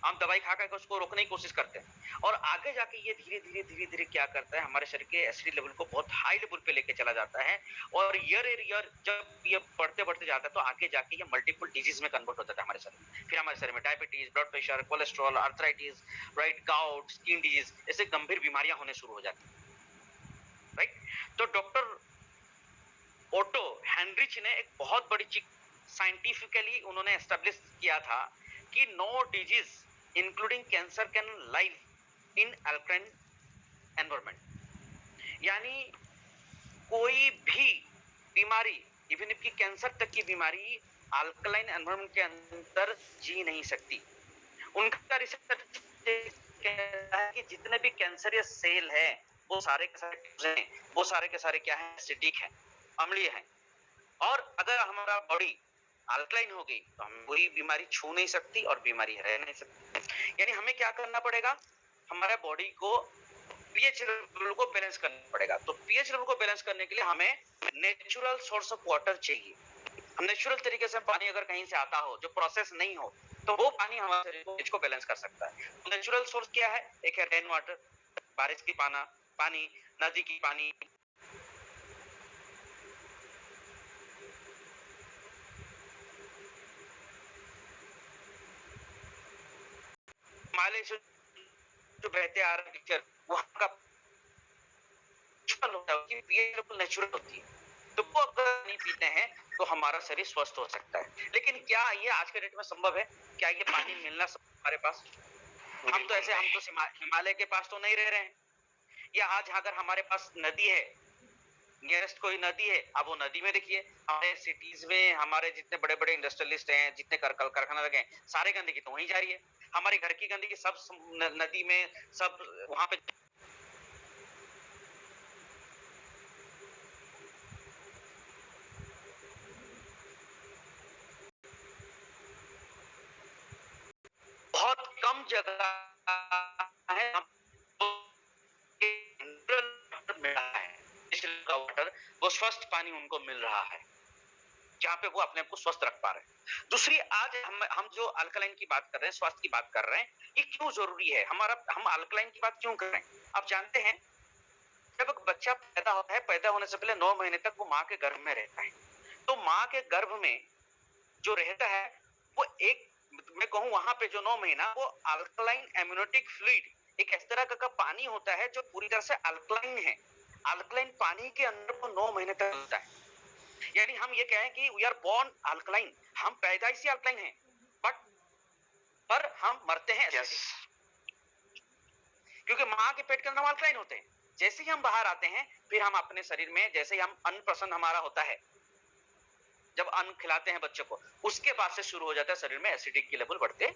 हम दवाई खा कर उसको रोकने की कोशिश करते हैं, और आगे जाके ये धीरे धीरे क्या करता है, हमारे शरीर के एसिड लेवल को बहुत हाई लेवल पे लेके चला जाता है, और ईयर जब ये बढ़ते बढ़ते जाता है तो आगे जाके ये मल्टीपल डिजीज में कन्वर्ट हो जाता है हमारे शरीर में। फिर हमारे शरीर में diabetes, blood pressure, cholesterol, arthritis, right, gout, skin disease, ऐसे गंभीर बीमारियां होने शुरू हो जाती है, राइट। तो डॉक्टर ओटो हेनरिच ने एक बहुत बड़ी चीज साइंटिफिकली उन्होंने एस्टेब्लिश किया था कि no disease including cancer can live in alkaline environment, यानी कोई भी बीमारी, इवन इफ की कैंसर तक की बीमारी अल्कालाइन एनवायरनमेंट के अंदर जी नहीं सकती। उनका रिसर्च कहता है कि जितने भी कैंसरियस सेल है वो सारे के सारे क्या है, एसिडिक है, अम्लीय है, और अगर हमारा बॉडी अल्कलाइन हो गई तो हम कोई बीमारी छू नहीं सकती और बीमारी रह नहीं सकती। यानी हमें क्या करना पड़ेगा, हमारे बॉडी को पीएच लेवल को बैलेंस करना पड़ेगा। तो पीएच लेवल को बैलेंस करने के लिए हमें नेचुरल सोर्स ऑफ वाटर चाहिए। हम नेचुरल तरीके से पानी अगर कहीं से आता हो जो प्रोसेस नहीं हो तो वो पानी हमारे शरीर को पीएच को बैलेंस कर सकता है। तो नेचुरल सोर्स क्या है, एक है रेन वाटर, बारिश की पानी, नदी की पानी, हिमालय से जो बहते आ रहे पिक्चर, वहां का होता है, उसकी पीएच लेवल नेचुरल होती है, तो वो अगर नहीं पीते हैं तो हमारा शरीर स्वस्थ हो सकता है। लेकिन क्या ये आज के डेट में संभव है? क्या ये पानी मिलना हमारे पास? हम तो हिमालय के पास तो नहीं रह रहे हैं, या आज अगर हमारे पास नदी है, नियरेस्ट कोई नदी है, अब वो नदी में देखिए हमारे सिटीज में हमारे जितने बड़े बड़े इंडस्ट्रियलिस्ट हैं, जितने कारखाना लगे हैं, सारे गंदगी तो वहीं जा रही है। हमारे घर की गंदगी सब नदी में, सब वहां पे बहुत कम जगह है वाटर, वो स्वस्थ पानी उनको मिल रहा है जहां पे वो अपने आप को स्वस्थ रख पा रहे हैं। दूसरी, आज हम जो अल्कलाइन की बात कर रहे हैं, स्वास्थ्य की बात कर रहे हैं, ये क्यों जरूरी है? हम अल्कलाइन की बात क्यों कर रहे हैं? आप जानते हैं जब एक बच्चा पैदा होता है, पैदा होने से पहले 9 महीने तक वो माँ के गर्भ में रहता है। तो माँ के गर्भ में जो रहता है वो एक, मैं कहूं वहां पे जो 9 महीना वो अल्कलाइन एम्नियोटिक फ्लूइड, एक इस तरह का पानी होता है जो पूरी तरह से अल्कलाइन है। अल्कलाइन पानी के अंदर वो 9 महीने तक रहता है। यानी हम ये कहें कि वी आर बोर्न अल्कलाइन, हम पैदाइशी अल्कलाइन हैं, बट पर हम मरते हैं क्योंकि माँ के पेट के अंदर हम अल्कलाइन होते हैं। जैसे ही हम बाहर आते हैं, फिर हम अपने शरीर में, जैसे ही हम अन्न हमारा होता है, जब अन्न खिलाते हैं बच्चों को, उसके बाद से शुरू हो जाता है शरीर में एसिडिक की लेवल बढ़ते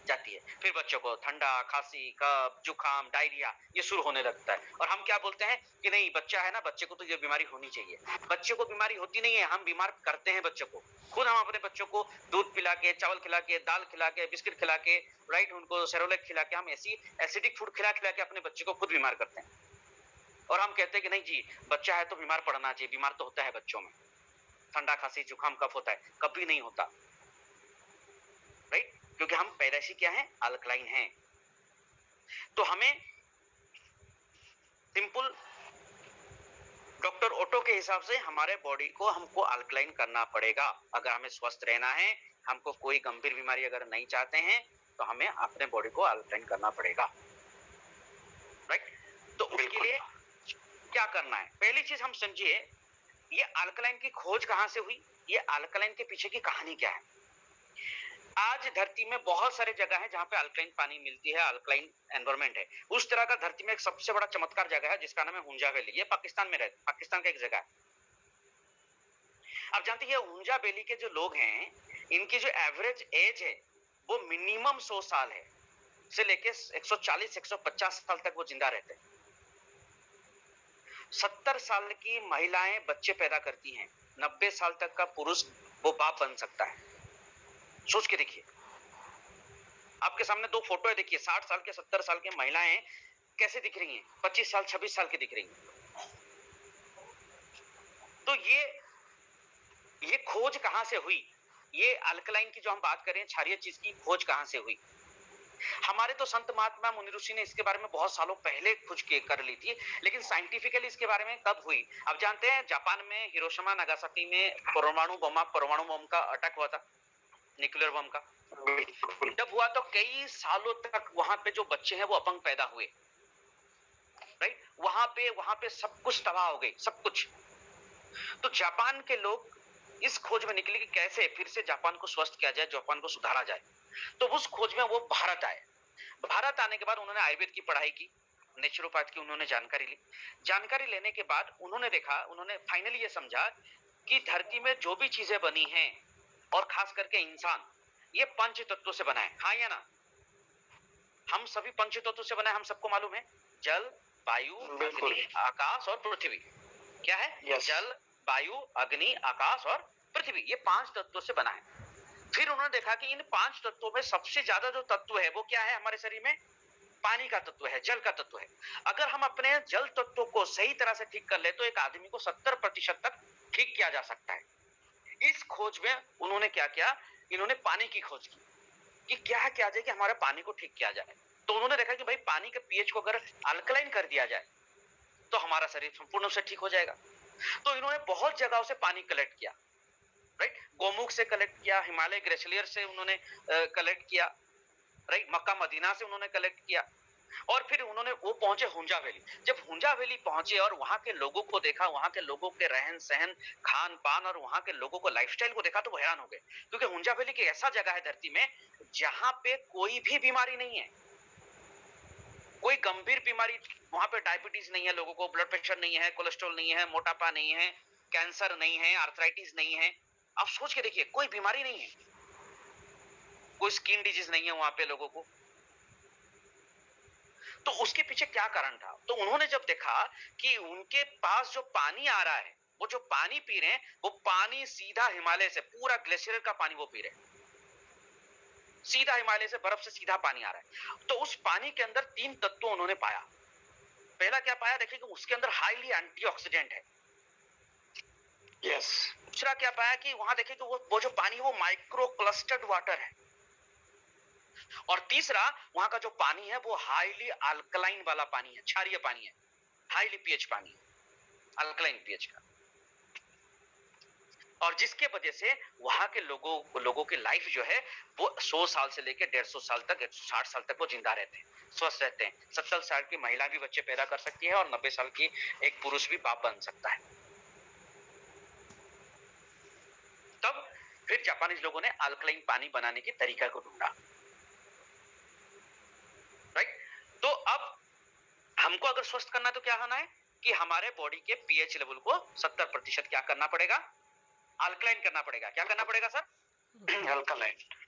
जाती है। फिर बच्चों को ठंडा, खांसी, कफ, जुकाम, डायरिया ये शुरू होने लगता है। और हम क्या बोलते हैं कि नहीं बच्चा है ना, बच्चे को तो ये बीमारी होनी चाहिए। बच्चे को बीमारी होती नहीं है, हम बीमार करते हैं बच्चों को। खुद हम अपने बच्चों को दूध पिला के, चावल खिला के, दाल खिला के, बिस्किट खिला के, राइट, उनको सेरोलैक खिला के, हम ऐसी एसिडिक फूड खिला खिला के अपने बच्चे को खुद बीमार करते हैं। और हम कहते हैं कि नहीं जी, बच्चा है तो बीमार पड़ना चाहिए। बीमार तो होता है बच्चों में, ठंडा, खांसी, जुकाम, कफ होता है, कभी नहीं होता, राइट, क्योंकि हम पैदाइशी क्या है, अल्कलाइन हैं। तो हमें सिंपल डॉक्टर ओटो के हिसाब से हमारे बॉडी को हमको अल्कलाइन करना पड़ेगा। अगर हमें स्वस्थ रहना है, हमको कोई गंभीर बीमारी अगर नहीं चाहते हैं, तो हमें अपने बॉडी को अल्कलाइन करना पड़ेगा, राइट। तो उसके लिए क्या करना है? पहली चीज हम समझिए, ये अल्कलाइन की खोज कहां से हुई, ये अल्कलाइन के पीछे की कहानी क्या है। आज धरती में बहुत सारे जगह है जहां पे अल्कलाइन पानी मिलती है, अल्कलाइन एनवायरनमेंट है। उस तरह का धरती में एक सबसे बड़ा चमत्कार जगह है जिसका नाम है हुंजा वैली। ये पाकिस्तान में रहता, पाकिस्तान का एक जगह है। आप जानते हैं हुंजा वैली के जो लोग हैं, इनकी जो एवरेज एज है वो मिनिमम 100 साल है, से लेके 140-150 साल तक वो जिंदा रहते हैं। 70 साल की महिलाएं बच्चे पैदा करती हैं, 90 साल तक का पुरुष वो बाप बन सकता है। सोच के देखिए, आपके सामने दो फोटो है, देखिए 60 साल के 70 साल के महिलाएं कैसे दिख रही हैं, 25 साल 26 साल की दिख रही हैं। तो ये खोज कहां से हुई, ये अल्कलाइन की जो हम बात करें क्षारीय चीज की खोज कहां से हुई। हमारे तो संत महात्मा मुनि ऋषि ने इसके बारे में बहुत सालों पहले खोज कर ली थी, लेकिन साइंटिफिकली इसके बारे में कब हुई। अब जानते हैं जापान में हिरोशिमा नागासाकी में परमाणु बम का अटैक हुआ था, न्यूक्लियर बम का। जब हुआ तो कई सालों तक वहां पे जो बच्चे हैं वो अपंग पैदा हुए, राइट। वहां पे सब कुछ तबाह हो गई, सब कुछ। तो जापान के लोग इस खोज में निकले कि कैसे फिर से जापान को स्वस्थ किया जाए, जापान को सुधारा जाए। तो उस खोज में वो भारत आए। भारत आने के बाद उन्होंने आयुर्वेद की पढ़ाई की, नेचुरोपैथ की उन्होंने जानकारी ली। जानकारी लेने के बाद उन्होंने देखा, उन्होंने फाइनली ये समझा कि धरती में जो भी चीजें बनी हैं और खास करके इंसान, ये पंच तत्वों से बना है। हाँ या ना, हम सभी पंच तत्वों से बना है, हम सबको मालूम है। जल, वायु, अग्नि, आकाश और पृथ्वी। क्या है? Yes. जल, वायु, अग्नि, आकाश और पृथ्वी, ये 5 तत्वों से बना है। फिर उन्होंने देखा कि इन 5 तत्वों में सबसे ज्यादा जो तत्व है वो क्या है हमारे शरीर में? पानी का तत्व है, जल का तत्व है। अगर हम अपने जल तत्व को सही तरह से ठीक कर ले तो एक आदमी को 70% तक ठीक किया जा सकता है। इस खोज में उन्होंने क्या किया, इन्होंने पानी की खोज की कि क्या किया जाए कि हमारे पानी को ठीक किया जाए। तो उन्होंने देखा कि भाई पानी के पीएच को अगर अल्कलाइन कर दिया जाए तो हमारा शरीर संपूर्ण रूप से ठीक हो जाएगा। तो इन्होंने बहुत जगहों से पानी कलेक्ट किया, राइट। गोमुख से कलेक्ट किया, हिमालय ग्लेशियर से उन्होंने कलेक्ट किया, राइट। मक्का मदीना से उन्होंने कलेक्ट किया। और फिर उन्होंने वो पहुंचे हुंजा वैली। जब हुंजा वैली पहुंचे और वहां के लोगों को देखा, वहां के लोगों के रहन सहन, खान पान और वहां के लोगों को लाइफस्टाइल को देखा तो वो हैरान हो गए। क्योंकि हुंजा वैली की ऐसा जगह है धरती में जहां पे कोई भी बीमारी नहीं है, कोई गंभीर बीमारी वहां पे, डायबिटीज नहीं है लोगों को, ब्लड प्रेशर नहीं है, कोलेस्ट्रॉल नहीं है, मोटापा नहीं है, कैंसर नहीं है, आर्थराइटिस नहीं है। आप सोच के देखिए, कोई बीमारी नहीं है, कोई स्किन डिजीज नहीं है वहां पे लोगों को। तो उसके पीछे क्या कारण था? तो उन्होंने जब देखा कि उनके पास जो पानी आ रहा है, वो जो पानी पी रहे हैं, वो पानी सीधा हिमालय से, पूरा ग्लेशियर का पानी वो पी रहे हैं, सीधा हिमालय से बर्फ से सीधा पानी आ रहा है। तो उस पानी के अंदर 3 तत्व उन्होंने पाया। पहला क्या पाया, देखिए कि उसके अंदर हाईली एंटीऑक्सीडेंट है। यस। दूसरा क्या पाया कि वहां देखिए कि वो जो पानी है वो माइक्रो क्लस्टर्ड वाटर है। और तीसरा, वहां का जो पानी है वो हाईली अल्कलाइन वाला पानी है, क्षारीय पानी है, हाईली पीएच पानी है, अल्कलाइन पीएच का। और जिसके वजह से वहां के लोगों की लाइफ जो है वो 100 साल से लेकर 150 साल तक, 160 साल तक वो जिंदा रहते हैं, स्वस्थ रहते हैं। 70 साल की महिला भी बच्चे पैदा कर सकती है और 90 साल की एक पुरुष भी बाप बन सकता है। तब फिर जापानीज लोगों ने अल्कलाइन पानी बनाने के तरीका को ढूंढा, राइट। तो अब हमको अगर स्वस्थ करना है तो क्या होना है कि हमारे बॉडी के पीएच लेवल को 70% क्या करना पड़ेगा? अल्कलाइन करना पड़ेगा। क्या करना पड़ेगा सर?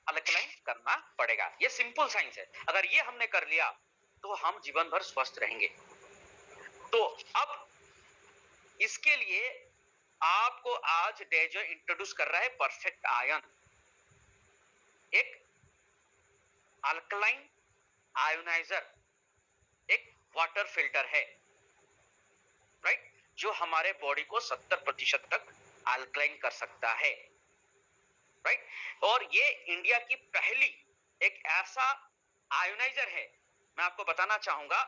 अल्कलाइन करना पड़ेगा। ये सिंपल साइंस है। अगर ये हमने कर लिया तो हम जीवन भर स्वस्थ रहेंगे। तो अब इसके लिए आपको आज डेजो इंट्रोड्यूस कर रहा है परफेक्ट आयन, एक अल्कलाइन आयोनाइजर, एक वाटर फिल्टर है, राइट, जो हमारे बॉडी को 70% तक अल्कलाइन कर सकता है, राइट। और ये इंडिया की पहली एक ऐसा आयोनाइजर है, मैं आपको बताना चाहूंगा,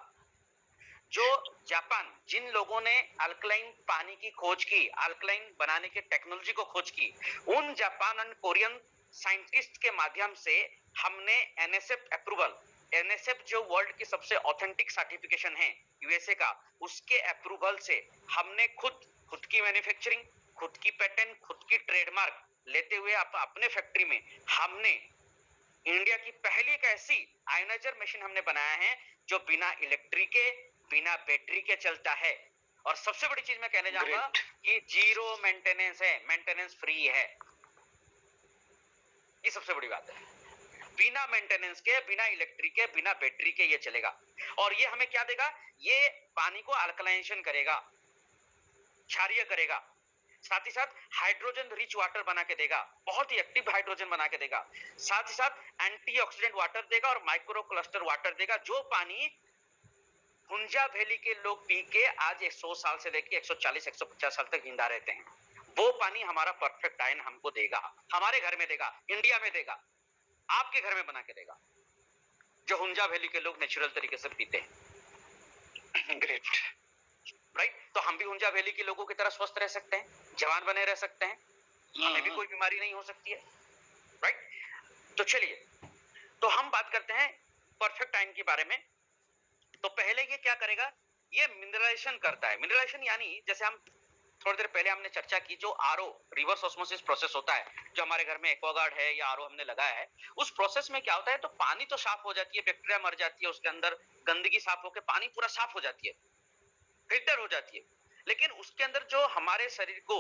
जो जापान, जिन लोगों ने अल्कलाइन पानी की खोज की, अल्कलाइन बनाने की टेक्नोलॉजी को खोज की, उन जापान एंड कोरियन साइंटिस्ट के माध्यम से हमने एनएसएफ अप्रूवल, एनएसएफ जो वर्ल्ड की सबसे ऑथेंटिक सर्टिफिकेशन है यूएसए का, उसके अप्रूवल से हमने खुद की मैन्युफैक्चरिंग, खुद की पेटेंट, खुद की ट्रेडमार्क लेते हुए अपने फैक्ट्री में हमने इंडिया की पहली एक ऐसी आयोनाइजर मशीन हमने बनाया है जो बिना इलेक्ट्रिक के, बिना बैटरी के चलता है। और सबसे बड़ी चीज मैं कहने जाऊंगा कि जीरो मेंटेनेंस है, मेंटेनेंस फ्री है। ये सबसे बड़ी बात है, बिना मेंटेनेंस के, बिना इलेक्ट्रिक के, बिना बैटरी के ये चलेगा। और ये हमें क्या देगा? ये पानी को अल्कलाइनेशन करेगा, क्षारीय करेगा, साथ ही साथ हाइड्रोजन रिच वाटर बना के देगा, बहुत ही एक्टिव हाइड्रोजन बना के देगा, साथ ही साथ एंटीऑक्सीडेंट वाटर देगा और माइक्रो क्लस्टर वाटर देगा, जो पानी हुंजा वैली के लोग पी के आज 100 साल से लेके 140 150 साल तक जिंदा रहते हैं। वो पानी हमारा परफेक्ट आयन हमको देगा, हमारे घर में देगा, इंडिया में देगा, आपके घर में बना के देगा, जो हुंजा वैली के लोग नेचुरल तरीके से पीते हैं। ग्रेट। राइट, तो हम भी हुंजा वैली के लोगों की तरह स्वस्थ रह सकते हैं, जवान बने रह सकते हैं, हमें भी कोई बीमारी नहीं हो सकती है। राइट, तो चलिए, तो हम बात करते हैं परफेक्ट आयन के बारे में। तो पहले ये क्या करेगा, ये मिनरलाइजेशन करता है। मिनरलाइजेशन यानी जैसे हम थोड़ी देर पहले हमने चर्चा की, जो आरओ रिवर्स ऑस्मोसिस प्रोसेस होता है, जो हमारे घर में एक्वागार्ड है या आरओ हमने लगाया है, उस प्रोसेस में क्या होता है, तो पानी तो साफ हो जाती है, बैक्टीरिया मर जाती है, उसके अंदर गंदगी साफ होकर पानी पूरा साफ हो जाती है, फिल्टर हो जाती है। लेकिन उसके अंदर जो हमारे शरीर को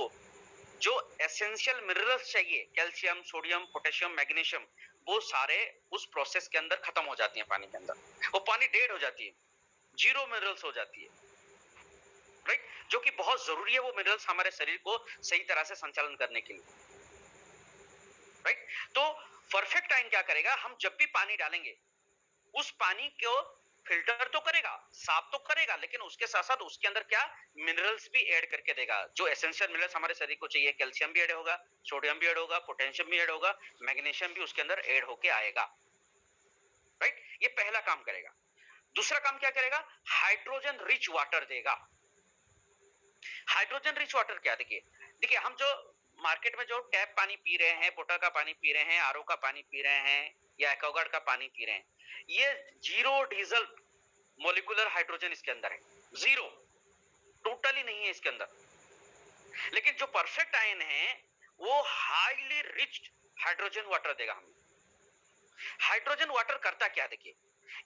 जो एसेंशियल मिनरल्स चाहिए, कैल्शियम, सोडियम, पोटेशियम, मैग्नीशियम, वो सारे उस प्रोसेस के अंदर खत्म हो जाती है पानी के अंदर, वो पानी डेड हो जाती है, जीरो मिनरल्स हो जाती है। राइट, जो कि बहुत जरूरी है वो मिनरल्स हमारे शरीर को सही तरह से संचालन करने के लिए। राइट, तो परफेक्ट आयन क्या करेगा, हम जब भी पानी डालेंगे उस पानी को फिल्टर तो करेगा, साफ तो करेगा, लेकिन उसके साथ साथ उसके अंदर क्या मिनरल्स भी ऐड करके देगा, जो एसेंशियल मिनरल्स हमारे शरीर को चाहिए। कैल्शियम भी ऐड होगा, सोडियम भी ऐड होगा, पोटेशियम भी ऐड होगा, मैग्नीशियम भी उसके अंदर ऐड होके आएगा। राइट, ये पहला काम करेगा। दूसरा काम क्या करेगा, हाइड्रोजन रिच वाटर देगा। हाइड्रोजन रिच वाटर क्या, देखिए हम जो मार्केट में जो टैप पानी पी रहे हैं, बोतल का पानी पी रहे हैं, आरओ का पानी पी रहे हैं या एक्वागार्ड का पानी पी रहे हैं, ये जीरो डीजल मोलिकुलर हाइड्रोजन इसके अंदर है, जीरो, टोटली नहीं है इसके अंदर। लेकिन जो परफेक्ट आयन है वो हाईली रिच हाइड्रोजन वाटर देगा हमें। हाइड्रोजन वाटर करता क्या, देखिए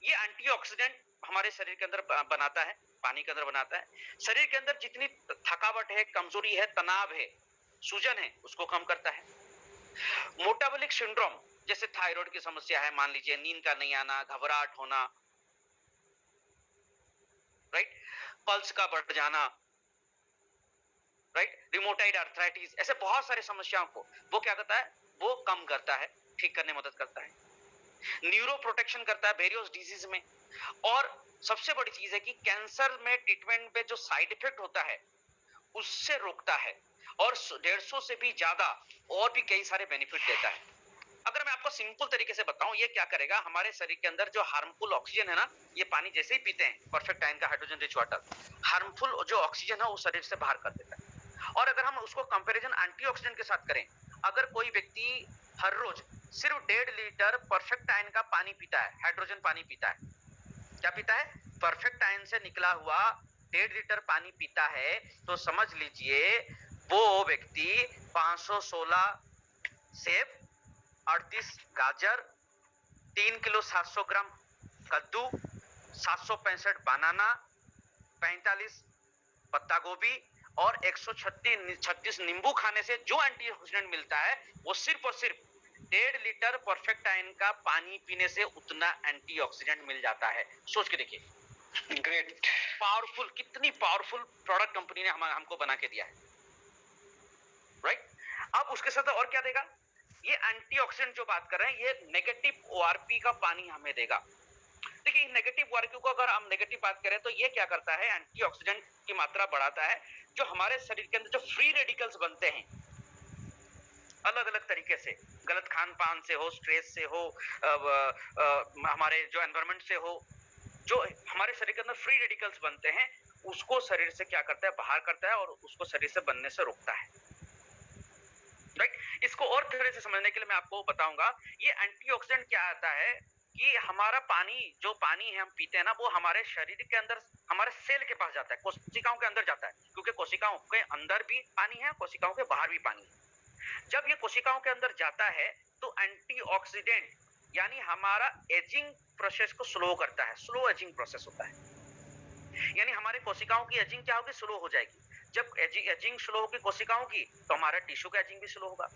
ये एंटीऑक्सीडेंट हमारे शरीर के अंदर बनाता है, पानी के अंदर बनाता है। शरीर के अंदर जितनी थकावट है, कमजोरी है, तनाव है, सूजन है, उसको कम करता है। मेटाबॉलिक सिंड्रोम जैसे थायराइड की समस्या है, मान लीजिए नींद का नहीं आना, घबराहट होना, राइट, पल्स का बढ़ जाना, राइट, रिमोटाइड आर्थराइटिस, ऐसे बहुत सारे समस्याओं को वो क्या करता है, वो कम करता है, ठीक करने में मदद करता है। न्यूरो प्रोटेक्शन करता है वेरियस डिजीज में। और सबसे बड़ी चीज है कि कैंसर में ट्रीटमेंट में जो साइड इफेक्ट होता है उससे रोकता है, और 150 से भी ज्यादा और भी कई सारे बेनिफिट देता है। अगर मैं आपको सिंपल तरीके से बताऊं, ये क्या करेगा, हमारे शरीर के अंदर जो हार्मफुल ऑक्सीजन है ना, ये पानी जैसे ही पीते हैं परफेक्ट आयन का हाइड्रोजन रिच वाटर, हार्मफुल जो ऑक्सीजन है वो शरीर से बाहर कर देता है। और अगर हम उसको कंपैरिजन एंटीऑक्सीडेंट के साथ करें, अगर कोई व्यक्ति हर रोज सिर्फ 1.5 लीटर परफेक्ट आयन का पानी पीता है, हाइड्रोजन पानी पीता है, क्या पीता है, परफेक्ट आयन से निकला हुआ 1.5 लीटर पानी पीता है, तो समझ लीजिए वो व्यक्ति 516 सेब, 38 गाजर, 3 किलो 700 ग्राम कद्दू, 765 बनाना, 45 पत्ता गोभी और 136 नींबू खाने से जो एंटीऑक्सीडेंट मिलता है, वो सिर्फ और सिर्फ 1.5 लीटर परफेक्ट आयन का पानी पीने से उतना एंटीऑक्सीडेंट मिल जाता है। सोच के देखिए, ग्रेट, पावरफुल, कितनी पावरफुल प्रोडक्ट कंपनी ने हमको बना के दिया है। राइट, अब उसके साथ और क्या देगा, ये एंटीऑक्सीडेंट जो बात कर रहे हैं, ये नेगेटिव ओआरपी का पानी हमें देगा। देखिए नेगेटिव ओआरपी को अगर हम नेगेटिव बात करें तो ये क्या करता है, एंटीऑक्सीडेंट की मात्रा बढ़ाता है, जो हमारे शरीर के अंदर जो फ्री रेडिकल्स बनते हैं अलग अलग तरीके से, गलत खान पान से हो, स्ट्रेस से हो, हमारे जो एनवायरमेंट से हो, जो हमारे शरीर के अंदर फ्री रेडिकल्स बनते हैं, उसको शरीर से क्या करता है, बाहर करता है, और उसको शरीर से बनने से रोकता है। राइट, इसको और तरह से समझने के लिए मैं आपको बताऊंगा, ये एंटीऑक्सीडेंट क्या आता है कि हमारा पानी, जो पानी है हम पीते हैं ना, वो हमारे शरीर के अंदर, हमारे सेल के पास जाता है, कोशिकाओं के अंदर जाता है, क्योंकि कोशिकाओं के अंदर भी पानी है, कोशिकाओं के बाहर भी पानी है। जब ये कोशिकाओं के अंदर जाता है तो एंटीऑक्सीडेंट यानी हमारा एजिंग प्रोसेस को स्लो करता है, स्लो एजिंग प्रोसेस होता है, यानी हमारे कोशिकाओं की एजिंग क्या होगी, स्लो हो जाएगी। जब एजिंग स्लो होगी कोशिकाओं की, तो हमारा टिश्यू का एजिंग भी स्लो होगा,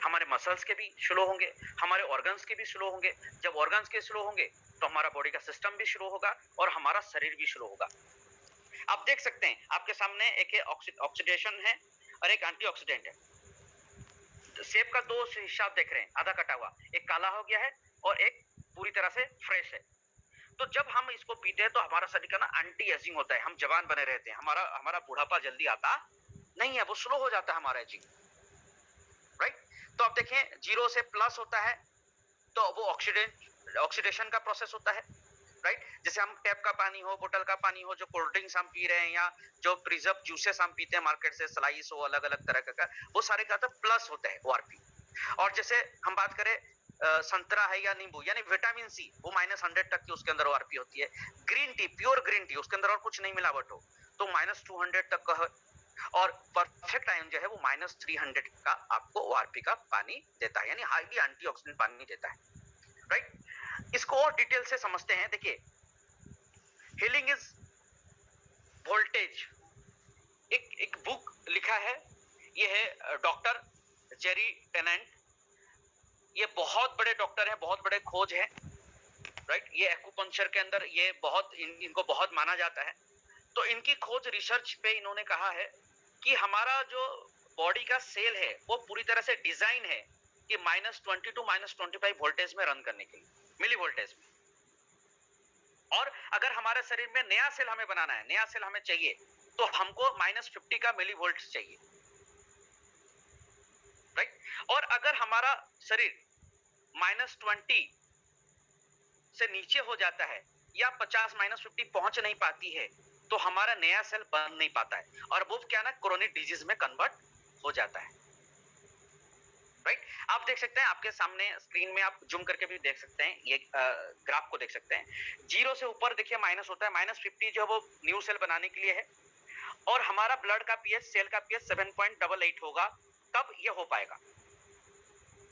हमारे मसल्स के भी स्लो होंगे, हमारे ऑर्गन्स के भी स्लो होंगे। जब ऑर्गन्स के स्लो होंगे तो हमारा बॉडी का सिस्टम भी स्लो होगा और हमारा शरीर भी स्लो होगा। आप देख सकते हैं आपके सामने एक ऑक्सीडेशन है और एक एंटीऑक्सीडेंट है। सेब का दो हिस्सा देख रहे हैं, आधा कटा हुआ, एक काला हो गया है और एक पूरी तरह से फ्रेश है। तो जब हम इसको पीते हैं तो हमारा शरीर का ना एंटी एजिंग होता है, हम जवान बने रहते हैं, हमारा बुढ़ापा जल्दी आता नहीं है, वो स्लो हो जाता है हमारा एजिंग, राइट। तो आप देखें जीरो से प्लस होता है तो वो ऑक्सीडेशन का प्रोसेस होता है, राइट। जैसे हम टैप का पानी हो, बोतल का पानी हो, जो कोल्ड ड्रिंक्स हम पी रहे हैं या जो प्रिजर्व जूसेस हम पीते हैं मार्केट से, स्लाइस हो, अलग अलग तरह का, वो सारे का प्लस होता है ओआरपी। और जैसे हम बात करें संतरा है या नींबू यानी विटामिन सी, वो -100 तक की उसके अंदर ओआरपी होती है। Green tea, pure green tea, उसके अंदर और कुछ नहीं मिलावट हो तो -200 तक का है। और परफेक्ट आयन जो है वो -300 का आपको ओआरपी का पानी देता है, यानी हाईली एंटीऑक्सीडेंट पानी देता है, राइट। इसको और डिटेल से समझते हैं। देखिए, हीलिंग इज वोल्टेज, एक बुक लिखा है, ये है डॉक्टर जेरी टेनेंट। ये बहुत बड़े डॉक्टर हैं, बहुत बड़े खोज हैं, राइट। ये एक्यूपंक्चर के अंदर ये बहुत इनको बहुत माना जाता है। तो इनकी खोज रिसर्च पे इन्होंने कहा है कि हमारा जो बॉडी का सेल है वो पूरी तरह से डिजाइन है कि -20 टू -25 वोल्टेज में रन करने के लिए, मिली वोल्टेज में। और अगर हमारे शरीर में नया सेल हमें बनाना है, नया सेल हमें चाहिए, तो हमको -50 का मिली वोल्ट चाहिए, राइट। और अगर हमारा शरीर -20 से नीचे हो जाता है या 50 -50 पहुंच नहीं पाती है तो हमारा नया सेल बन नहीं पाता है और वो क्या ना क्रोनिक डिजीज में कन्वर्ट हो जाता है, राइट। आप देख सकते हैं आपके सामने स्क्रीन में, आप जूम करके भी देख सकते हैं, ये ग्राफ को देख सकते हैं। जीरो से ऊपर देखिए माइनस होता है, -50 जो है वो न्यू सेल बनाने के लिए है। और हमारा ब्लड का पीएच, सेल का पीएच 7.88 होगा, तब ये हो पाएगा,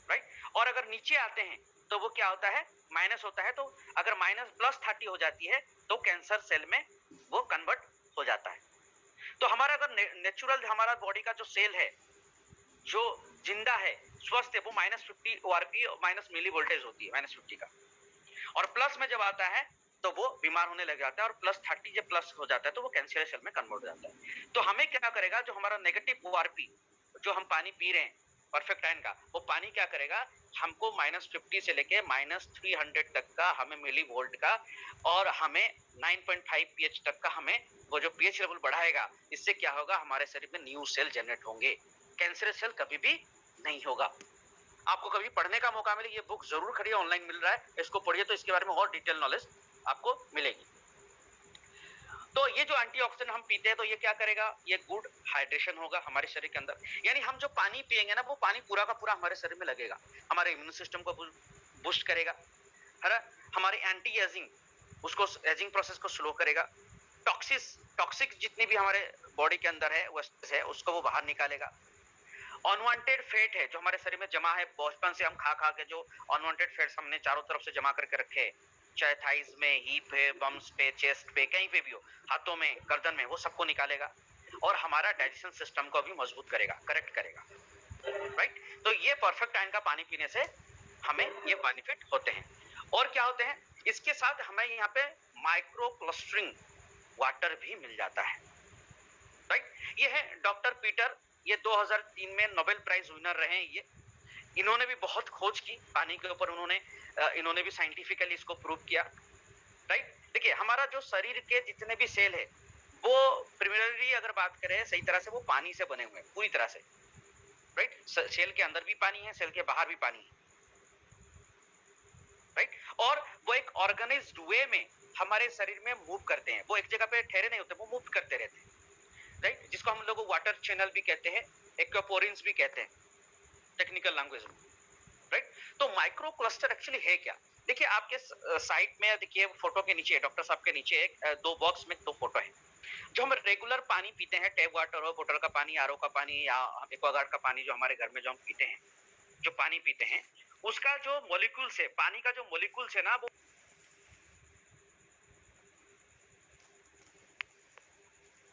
राइट। और अगर नीचे आते हैं तो वो क्या होता है, माइनस होता है। तो अगर -+30 हो जाती है तो कैंसर सेल में वो कन्वर्ट हो जाता है। तो हमारा अगर नेचुरल हमारा बॉडी का जो सेल है, जो जिंदा है, स्वस्थ है, वो -50 ओआरपी माइनस मिली वोल्टेज होती है, -50 का। और प्लस में जब आता है तो वो बीमार होने लग जाता है, और +30 जब प्लस हो जाता है तो वो कैंसर सेल में कन्वर्ट हो जाता है। तो हमें क्या करेगा, जो हमारा नेगेटिव ओआरपी जो हम पानी पी रहे हैं परफेक्ट आयन का, वो पानी क्या करेगा, हमको -50 से लेके -300 तक का हमें मिली वोल्ट का, और हमें 9.5 पीएच तक का हमें वो जो पीएच लेवल बढ़ाएगा। इससे क्या होगा, हमारे शरीर में न्यू सेल जनरेट होंगे, कैंसर सेल कभी भी नहीं होगा। आपको कभी पढ़ने का मौका मिले, ये बुक जरूर खरीदिए, ऑनलाइन मिल रहा है, इसको पढ़िए तो इसके बारे में और डिटेल नॉलेज आपको मिलेगी। तो ये जो एंटीऑक्सीडेंट हम पीते हैं तो ये क्या करेगा, ये गुड हाइड्रेशन होगा हमारे शरीर के अंदर, यानी हम जो पानी पिएंगे ना वो पानी पूरा का पूरा हमारे शरीर में लगेगा, हमारे इम्यून सिस्टम को बूस्ट करेगा, है ना, हमारी एंटी एजिंग, उसको एजिंग प्रोसेस को स्लो करेगा, टॉक्सिक जितनी भी हमारे बॉडी के अंदर है वेस्ट है उसको वो बाहर निकालेगा। अनवांटेड फैट है जो हमारे शरीर में जमा है, बचपन से हम खा खा के जो अनवांटेड फैट्स हमने चारों तरफ से जमा करके रखे हैं, चाहे थाइज में, हीप है, बम्स पे, चेस्ट पे, कहीं पे भी हो, हाथों में, गर्दन में, वो सबको निकालेगा और हमारा डाइजेशन सिस्टम को भी मजबूत करेगा, करेक्ट करेगा, राइट। तो ये परफेक्ट आयन का पानी पीने से हमें ये बेनिफिट होते हैं। और क्या होते हैं, इसके साथ हमें यहाँ पे माइक्रो क्लस्टरिंग वाटर भी मिल जाता है, राइट। ये है डॉक्टर पीटर, ये 2003 में नोबेल प्राइज विनर रहे हैं। ये इन्होंने भी बहुत खोज की पानी के ऊपर, इन्होंने भी साइंटिफिकली इसको प्रूव किया, राइट। देखिए, हमारा जो शरीर के जितने भी सेल है वो प्रिमिनरी अगर बात करें सही तरह से, वो पानी से बने हुए हैं पूरी तरह से, राइट। सेल के अंदर भी पानी है, सेल के बाहर भी पानी है, राइट। और वो एक ऑर्गेनाइज्ड वे में हमारे शरीर में मूव करते हैं, वो एक जगह पे ठहरे नहीं होते, वो मूव करते रहते हैं, राइट। जिसको हम लोग वाटर चैनल भी कहते हैं, एक्वापोरिन्स भी कहते हैं टेक्निकल लैंग्वेज में, राइट। तो माइक्रो क्लस्टर एक्चुअली है क्या, देखिए आपके साइट में, देखिए फोटो के नीचे, डॉक्टर साहब के नीचे एक दो बॉक्स में 2 फोटो है। जो हम रेगुलर पानी पीते हैं, टैप वाटर हो, बोतल का पानी, आरओ का पानी या एक्वागार्ड का पानी, जो हमारे घर में जो हम पीते हैं, जो पानी पीते हैं, उसका जो मॉलिक्यूल्स है, पानी का जो मॉलिक्यूल्स है ना, वो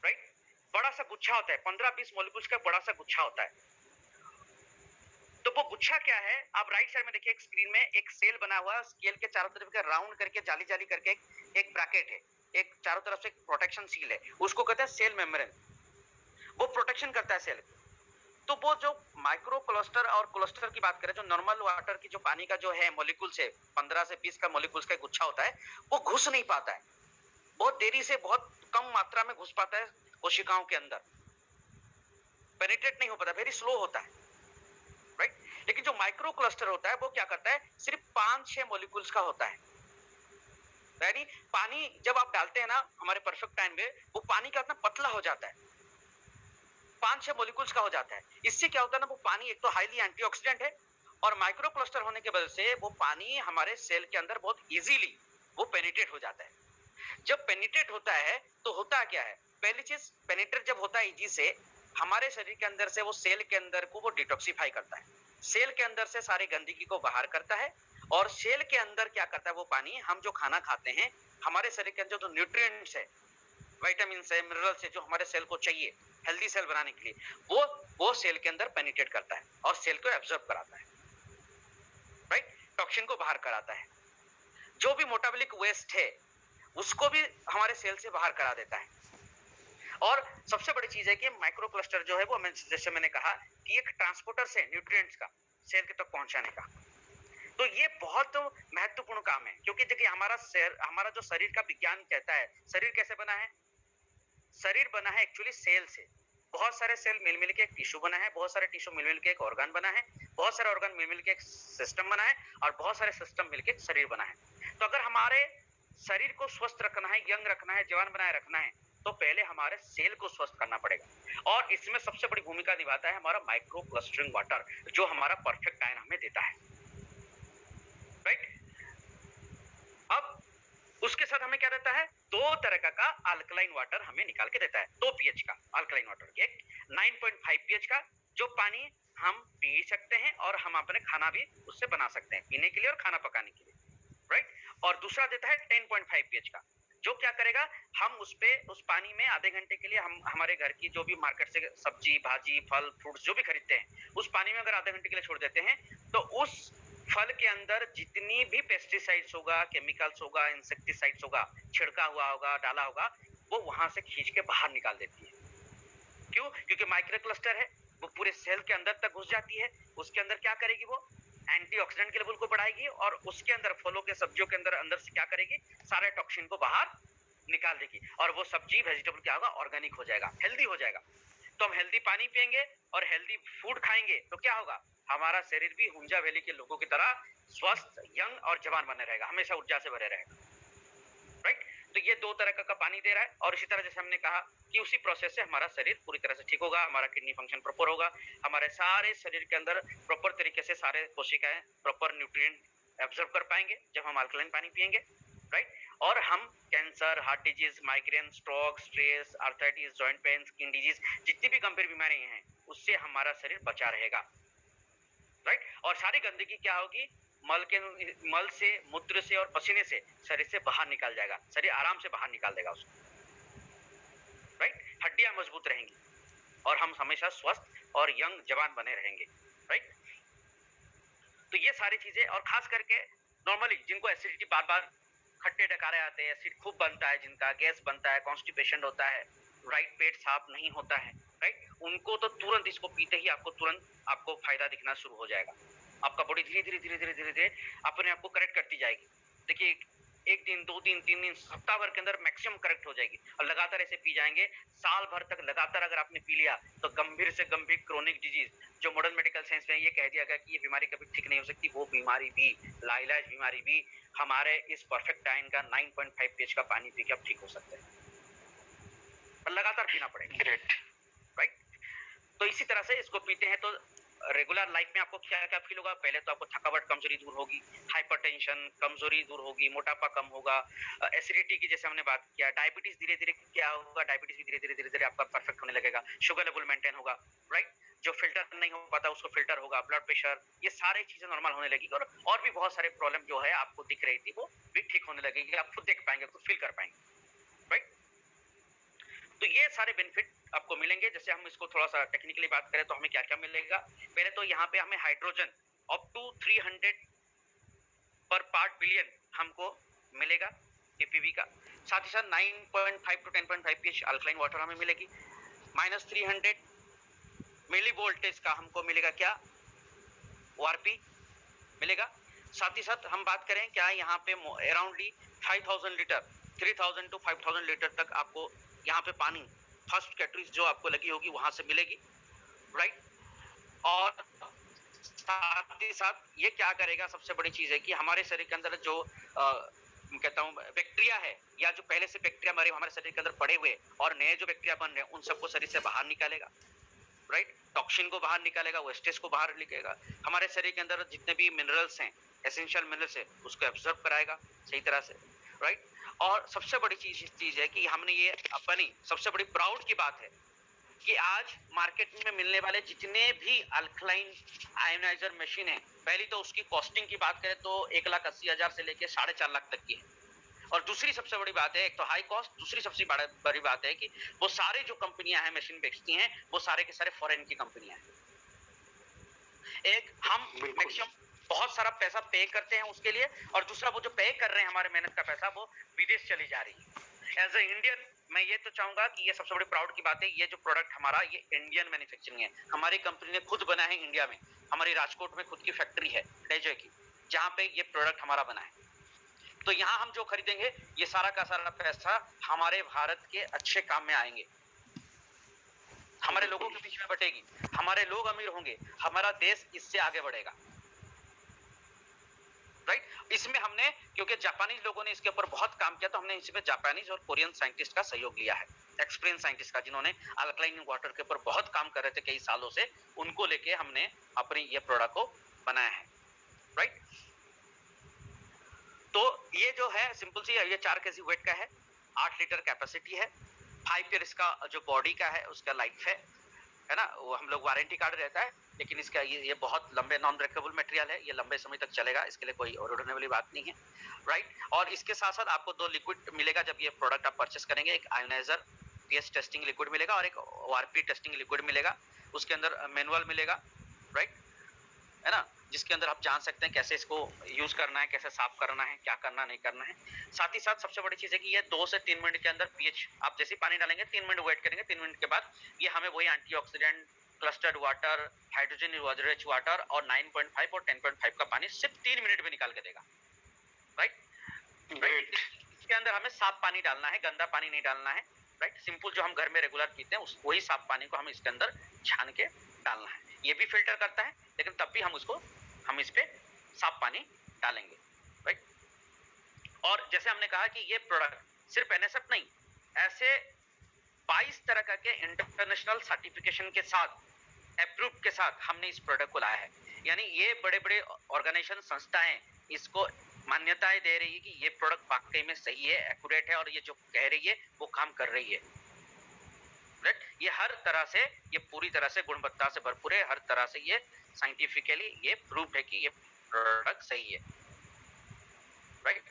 राइट बड़ा सा गुच्छा होता है, 15-20 मॉलिक्यूल्स का बड़ा सा गुच्छा होता है। तो वो गुच्छा क्या है, आप राइट साइड में देखिए, एक स्क्रीन में एक सेल बना हुआ है, स्केल के चारों तरफ का राउंड करके जाली जाली करके एक ब्रैकेट है, एक चारों तरफ से एक प्रोटेक्शन सील है, उसको कहते हैं सेल मेम्ब्रेन, वो प्रोटेक्शन करता है सेल। तो वो जो माइक्रो क्लस्टर और क्लस्टर की बात करें, जो नॉर्मल वाटर की जो पानी का जो है मॉलिक्यूल्स है, 15 से 20 का मॉलिक्यूल्स का गुच्छा होता है, वो घुस नहीं पाता है, बहुत देरी से बहुत कम मात्रा में घुस पाता है कोशिकाओं के अंदर, पेनिट्रेट नहीं हो पाता, वेरी स्लो होता है, राइट। लेकिन जो माइक्रो क्लस्टर होता है वो क्या करता है, सिर्फ 5-6 मॉलिक्यूल्स का होता है, यानी पानी जब आप डालते हैं ना हमारे परफेक्ट टाइम में, वो पानी का इतना पतला हो जाता है, 5-6 मॉलिक्यूल्स का हो जाता है। इससे क्या होता है ना, वो पानी एक तो हाईली एंटीऑक्सीडेंट है, और माइक्रो क्लस्टर होने की वजह से वो पानी हमारे सेल के अंदर बहुत इजीली वो पेनिट्रेट हो जाता है। जब पेनिट्रेट होता है तो होता क्या है, पहली चीज, पेनिट्रेट जब होता है इजी से, हमारे शरीर के अंदर से वो सेल के अंदर को वो डिटॉक्सिफाई करता है, सेल के अंदर से सारे गंदगी को बाहर करता है, और सेल के अंदर क्या करता है, वो पानी हम जो खाना खाते हैं, हमारे शरीर के अंदर जो न्यूट्रिएंट्स है, विटामिन है, मिनरल्स है, जो हमारे सेल को चाहिए हेल्दी सेल बनाने के लिए, वो सेल के अंदर पेनिट्रेट करता है और सेल को एब्जॉर्ब कराता है, राइट, टॉक्सिन को बाहर कराता है। जो भी मेटाबॉलिक वेस्ट है उसको भी हमारे सेल से बाहर करा देता है। और सबसे बड़ी चीज है कि माइक्रो क्लस्टर जो है वो, जैसे मैंने कहा कि एक ट्रांसपोर्टर से न्यूट्रिएंट्स का सेल के तक पहुंचाने का, तो ये बहुत महत्वपूर्ण काम है। क्योंकि देखिए हमारा जो शरीर का विज्ञान कहता है, शरीर कैसे बना है, शरीर बना है एक्चुअली सेल से, बहुत सारे सेल मिलमिल के एक टिश्यू बना है, बहुत सारे टिश्यू मिलमिल के एक ऑर्गन बना है, बहुत सारे ऑर्गन मिलमिल के एक सिस्टम बना है, और बहुत सारे सिस्टम मिलके एक शरीर बना है। तो अगर हमारे शरीर को स्वस्थ रखना है, यंग रखना है, जवान बनाए रखना है, तो पहले हमारे सेल को स्वस्थ करना पड़ेगा, और इसमें सबसे बड़ी भूमिका निभाता है हमारा माइक्रो क्लस्टरिंग वाटर, जो हमारा परफेक्ट आयन हमें देता है, राइट। अब उसके साथ हमें क्या देता है, 2 तरह का अल्कलाइन वाटर हमें निकाल के देता है, 2 पीएच का अल्कलाइन वाटर, एक 9.5 पीएच का, जो पानी हम पी सकते हैं और हम अपने खाना भी उससे बना सकते हैं, पीने के लिए और खाना पकाने के लिए, राइट। और दूसरा देता है 10.5 पीएच का, जो क्या करेगा, हम उस पानी में आधे घंटे के लिए हम हमारे घर की जो भी मार्केट से सब्जी भाजी फल फ्रूट्स जो भी खरीदते हैं, उस पानी में अगर आधे घंटे के लिए छोड़ देते हैं, तो उस फल के अंदर जितनी भी पेस्टिसाइड्स होगा, केमिकल्स होगा, इंसेक्टिसाइड्स होगा, छिड़का हुआ होगा, डाला होगा, वो वहां से खींच के बाहर निकाल देती है। क्यों? क्योंकि माइक्रो क्लस्टर है, वो पूरे सेल के अंदर तक घुस जाती है। उसके अंदर क्या करेगी, वो एंटीऑक्सीडेंट के लेवल को बढ़ाएगी, और उसके अंदर फलों के सब्जियों के अंदर से क्या करेगी, सारे टॉक्सिन को बाहर निकाल देगी, और वो सब्जी वेजिटेबल क्या होगा, ऑर्गेनिक हो जाएगा, हेल्दी हो जाएगा। तो हम हेल्दी पानी पियेंगे और हेल्दी फूड खाएंगे, तो क्या होगा, हमारा शरीर भी हुंजा वैली के लोगों की तरह स्वस्थ, यंग और जवान बने रहेगा, हमेशा ऊर्जा से भरे रहेगा, राइट। तो ये 2 तरह का पानी दे रहा है, और इसी तरह जैसे हमने कहा कि उसी प्रोसेस से हमारा शरीर पूरी तरह से ठीक होगा, हमारा किडनी फंक्शन प्रॉपर होगा, हमारे सारे शरीर के अंदर प्रॉपर तरीके से सारे कोशिकाएं प्रॉपर न्यूट्रिएंट एब्जॉर्ब कर पाएंगे जब हम अल्कलाइन पानी पियेंगे, राइट। और हम cancer, heart disease, migraine, stroke, stress, arthritis, joint pain, skin disease, जितनी भी गंभीर बीमारियां हैं उससे हमारा शरीर बचा रहेगा, राइट। और सारी गंदगी क्या होगी, मल से, मूत्र से और पसीने से शरीर से बाहर निकाल जाएगा, शरीर आराम से बाहर निकाल देगा उसको, राइट। हड्डियां मजबूत रहेंगी और हम हमेशा स्वस्थ और यंग जवान बने रहेंगे, राइट। तो ये सारी चीजें, और खास करके नॉर्मली जिनको एसिडिटी बार बार खट्टे डकारे आते हैं, एसिड खूब बनता है, जिनका गैस बनता है, कॉन्स्टिपेशन होता है, राइट, पेट साफ नहीं होता है, राइट, उनको तो तुरंत इसको पीते ही आपको फायदा दिखना शुरू हो जाएगा। आपका बॉडी धीरे धीरे धीरे धीरे धीरे धीरे अपने आप को करेक्ट करती जाएगी। देखिए, 1 दिन 2 दिन 3 दिन सप्ताह भर के अंदर मैक्सिमम करेक्ट हो जाएगी, और लगातार ऐसे पी जाएंगे, साल भर तक लगातार अगर आपने पी लिया, तो गंभीर से गंभीर क्रोनिक डिजीज, जो मॉडर्न मेडिकल साइंस में ये कह दिया गया कि ये बीमारी कभी ठीक नहीं हो सकती, वो बीमारी भी, लाइलाज बीमारी भी हमारे इस परफेक्ट आयन का 9.5 पीएच का पानी पी के आप ठीक हो सकते हैं, पर लगातार पीना पड़ेगा, ग्रेट, राइट। तो इसी तरह से इसको पीते हैं तो रेगुलर लाइफ में आपको क्या क्या फील होगा, पहले तो आपको थकावट कमजोरी दूर होगी, हाइपरटेंशन कमजोरी दूर होगी, मोटापा कम होगा, एसिडिटी की जैसे हमने बात किया, डायबिटीज धीरे धीरे क्या होगा, डायबिटीज भी धीरे धीरे आपका परफेक्ट होने लगेगा, शुगर लेवल मेंटेन होगा, राइट, जो फिल्टर नहीं हो पाता उसको फिल्टर होगा, ब्लड प्रेशर, ये सारी चीजें नॉर्मल होने लगेगी, और भी बहुत सारे प्रॉब्लम जो है आपको दिख रही थी वो भी ठीक होने लगेगी, आप खुद देख पाएंगे, खुद फील कर पाएंगे, राइट। तो ये सारे बेनिफिट आपको मिलेंगे। जैसे हम इसको थोड़ा सा टेक्निकली बात करें तो हमें क्या क्या मिलेगा, पहले तो यहाँ पे हमें हाइड्रोजन अप टू 300 पर पार्ट बिलियन हमको मिलेगा ppb का, साथ ही साथ 9.5 to 10.5 pH अल्कलाइन वाटर हमें मिलेगी, -300 मिली वोल्टेज का हमको मिलेगा क्या, ORP मिलेगा। साथ ही साथ हम बात करें क्या यहाँ पे अराउंडली 5000 लीटर 3000 to 5000 लीटर तक आपको यहाँ पे पानी फर्स्ट कैटेगरी जो आपको लगी होगी वहां से मिलेगी, राइट। और साथ ही साथ ये क्या करेगा, सबसे बड़ी चीज है कि हमारे शरीर के अंदर जो कहता हूँ बैक्टीरिया है या जो पहले से बैक्टीरिया हमारे शरीर के अंदर पड़े हुए और नए जो बैक्टीरिया बन रहे हैं उन सबको शरीर से बाहर निकालेगा, राइट। टॉक्सिन को बाहर निकालेगा, वेस्टेज को बाहर निकालेगा, हमारे शरीर के अंदर जितने भी मिनरल्स हैं, एसेंशियल मिनरल्स है, उसको एब्जॉर्ब कराएगा सही तरह से, राइट। और सबसे बड़ी चीज है कि हमने ये अपनी सबसे बड़ी प्राउड की बात है कि आज मार्केट में मिलने वाले जितने भी अल्कलाइन आयोनाइजर मशीन है, पहली तो उसकी कॉस्टिंग की बात करें तो 1,80,000 से लेके 4.5 लाख तक की है। और दूसरी सबसे बड़ी बात है, एक तो हाई कॉस्ट, दूसरी सबसे बड़ी बात है कि वो सारे जो कंपनियां हैं मशीन बेचती हैं वो सारे के सारे फॉरेन की कंपनियां हैं। एक हम मैक्सिमम बहुत सारा पैसा पे करते हैं उसके लिए, और दूसरा वो जो पे कर रहे हैं हमारे मेहनत का पैसा वो विदेश चली जा रही है। एज ए इंडियन मैं ये तो चाहूंगा कि ये सबसे बड़ी प्राउड की बात है, ये जो प्रोडक्ट हमारा ये इंडियन मैन्युफैक्चरिंग है, हमारी कंपनी ने खुद बना है इंडिया में, हमारी राजकोट में खुद की फैक्ट्री है डेजो की, जहाँ पे ये प्रोडक्ट हमारा बना है। तो यहाँ हम जो खरीदेंगे ये सारा का सारा पैसा हमारे भारत के अच्छे काम में आएंगे, हमारे लोगों के बीच में बटेगी, हमारे लोग अमीर होंगे, हमारा देश इससे आगे बढ़ेगा, राइट। इसमें हमने क्योंकि जापानीज लोगों ने इसके ऊपर बहुत काम किया तो हमने इसमें जापानीज और कोरियन साइंटिस्ट का सहयोग लिया है, एक्सपीरियंस साइंटिस्ट का, जिन्होंने अल्कलाइन वाटर के ऊपर बहुत काम कर रहे थे कई सालों से, उनको लेके हमने अपनी ये प्रोडक्ट को बनाया है, राइट। तो ये जो है सिंपल सी ये 4 kg वेट का है, 8 लीटर कैपेसिटी है, 5 ईयर इसका जो बॉडी का है उसका लाइफ है ना, वो हम लोग वारंटी कार्ड रहता है, लेकिन इसका ये बहुत लंबे नॉन ब्रेकेबल मटेरियल है, ये लंबे समय तक चलेगा, इसके लिए कोई और उड़ने वाली बात नहीं है, राइट। और इसके साथ साथ आपको 2 लिक्विड मिलेगा जब ये प्रोडक्ट आप परचेस करेंगे, एक आयोनाइजर पीएच टेस्टिंग लिक्विड मिलेगा और एक ORP टेस्टिंग लिक्विड मिलेगा, उसके अंदर मैनुअल मिलेगा, राइट, है ना, जिसके अंदर आप जान सकते हैं कैसे इसको यूज करना है, कैसे साफ करना है, क्या करना नहीं करना है। साथ ही साथ सबसे बड़ी चीज है कि ये 2 से 3 मिनट के अंदर पीएच आप जैसे पानी डालेंगे 3 मिनट वेट करेंगे, 3 मिनट के बाद ये हमें वही antioxidant, clustered water, hydrogen rich water और 9.5 और 10.5 का पानी सिर्फ 3 मिनट में निकाल के देगा, राइट। इसके अंदर हमें साफ पानी डालना है, गंदा पानी नहीं डालना है, राइट। सिंपल जो हम घर में रेगुलर पीते हैं वही साफ पानी को हम इसके अंदर छान के डालना है, ये भी फिल्टर करता है लेकिन तब भी हम इस पे साफ पानी डालेंगे, राइट। और जैसे हमने कहा कि ये प्रोडक्ट सिर्फ NSF नहीं, ऐसे 22 तरह का के इंटरनेशनल सर्टिफिकेशन के साथ, अप्रूव के साथ हमने इस प्रोडक्ट को लाया है, यानी ये बड़े बड़े ऑर्गेनाइजेशन संस्थाएं इसको मान्यताएं दे रही है कि ये प्रोडक्ट वाकई में सही है, एक्यूरेट है और ये जो कह रही है वो काम कर रही है, राइट। ये हर तरह से ये पूरी तरह से गुणवत्ता से भरपूर है, हर तरह से ये साइंटिफिकली ये प्रूव है कि ये प्रोडक्ट सही है, राइट।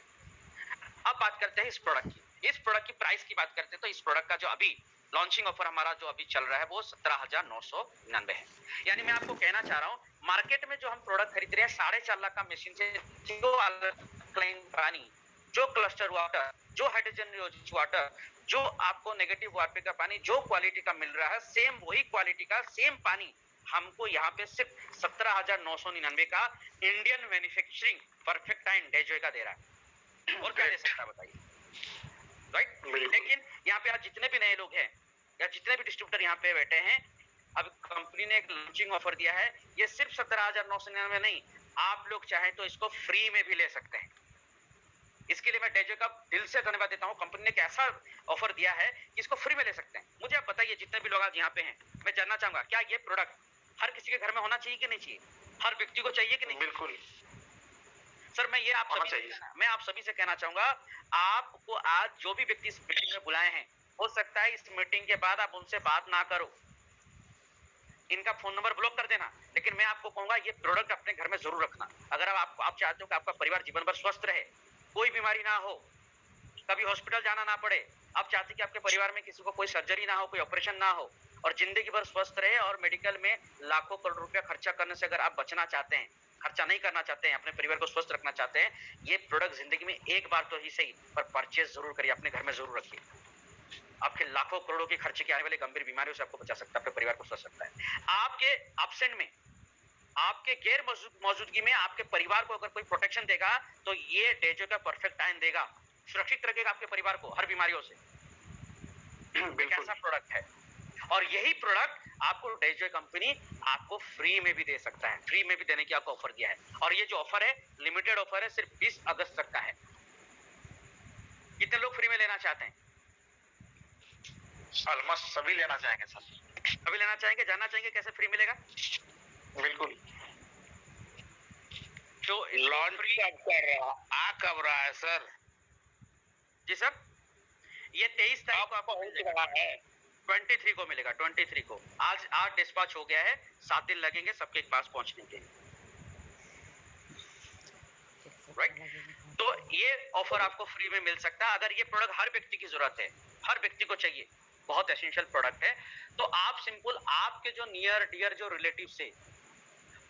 अब बात करते हैं इस प्रोडक्ट की, इस प्रोडक्ट की प्राइस की बात करते हैं तो इस प्रोडक्ट का जो अभी लॉन्चिंग ऑफर हमारा जो अभी चल रहा है वो 17,999 है। यानी मैं आपको कहना चाह रहा हूँ मार्केट में जो हम प्रोडक्ट खरीद रहे हैं 4.5 लाख का मशीन से, जो अल्कलाइन पानी, जो क्लस्टर वाटर, जो हाइड्रोजन रिच वाटर, जो आपको नेगेटिव वाटर का पानी जो क्वालिटी का मिल रहा है, सेम वही क्वालिटी का सेम पानी हमको यहाँ पे सिर्फ 17,999 का इंडियन मैन्युफैक्चरिंग परफेक्टाइन डेजो का दे रहा है, और क्या दे सकता है बताइए, राइट। लेकिन यहाँ पे आज जितने भी नए लोग हैं या जितने भी डिस्ट्रीब्यूटर यहाँ पे बैठे हैं, अब कंपनी ने एक लॉन्चिंग ऑफर दिया है, ये सिर्फ 17,999 नहीं, आप लोग चाहें तो इसको फ्री में भी ले सकते हैं। इसके लिए मैं डेजो का दिल से धन्यवाद देता हूँ, कंपनी ने कैसा ऑफर दिया है कि इसको फ्री में ले सकते हैं। मुझे आप बताइए जितने भी लोग आज यहाँ पे हैं, मैं जानना चाहूंगा क्या ये प्रोडक्ट हर किसी के घर में होना चाहिए कि नहीं चाहिए, हर व्यक्ति को चाहिए कि नहीं? बिल्कुल सर, मैं आप सभी से कहना चाहूंगा, आपको आज जो भी व्यक्ति इस मीटिंग में बुलाए हैं, हो सकता है इस मीटिंग के बाद आप उनसे बात ना करो, इनका फोन नंबर ब्लॉक कर देना, लेकिन मैं आपको कहूंगा ये प्रोडक्ट अपने घर में जरूर रखना। अगर आप चाहते हो कि आपका परिवार जीवन भर स्वस्थ रहे, कोई बीमारी ना हो, कभी हॉस्पिटल जाना ना पड़े, आप चाहते कि आपके परिवार में किसी को कोई सर्जरी ना हो, कोई ऑपरेशन ना हो, और जिंदगी भर स्वस्थ रहे, और मेडिकल में लाखों करोड़ रुपया खर्चा करने से अगर आप बचना चाहते हैं, खर्चा नहीं करना चाहते हैं, अपने परिवार को स्वस्थ रखना चाहते हैं, ये प्रोडक्ट जिंदगी में एक बार तो ही सही पर परचेज जरूर करिए, अपने घर में जरूर रखिए, आपके लाखों करोड़ों के खर्चे के आने वाले गंभीर बीमारियों से आपको बचा सकता है, अपने परिवार को स्वस्थ रखता है। आपके एब्सेंट में, आपके गैर मौजूदगी में आपके परिवार को अगर कोई प्रोटेक्शन देगा तो ये डेजो का परफेक्ट आयन देगा, सुरक्षित रखेगा आपके परिवार को हर बीमारियों से। एक ऐसा प्रोडक्ट है और यही प्रोडक्ट आपको डेजो कंपनी आपको फ्री में भी दे सकता है, फ्री में भी देने की आपको ऑफर दिया है। और ये जो ऑफर है लिमिटेड ऑफर है, सिर्फ 20 अगस्त तक का है। कितने लोग फ्री में लेना चाहते हैं? ऑलमोस्ट सभी लेना चाहेंगे सर। सभी लेना चाहेंगे, जानना चाहेंगे कैसे फ्री मिलेगा? बिल्कुल। तो लॉन्च कब कर रहा, आ कब रहा है सर? जी सर, ये 23 तारीख को आपको मिल रहा है, 23 को मिलेगा, 23 को। आज डिस्पैच हो गया है, 7 दिन लगेंगे सबके पास पहुंचने के लिए, राइट? तो ये ऑफर आपको फ्री में मिल सकता है अगर ये प्रोडक्ट हर व्यक्ति की जरूरत है, हर व्यक्ति को चाहिए, बहुत एसेंशियल प्रोडक्ट है। तो आप सिंपल आपके जो नियर डियर जो रिलेटिव्स है,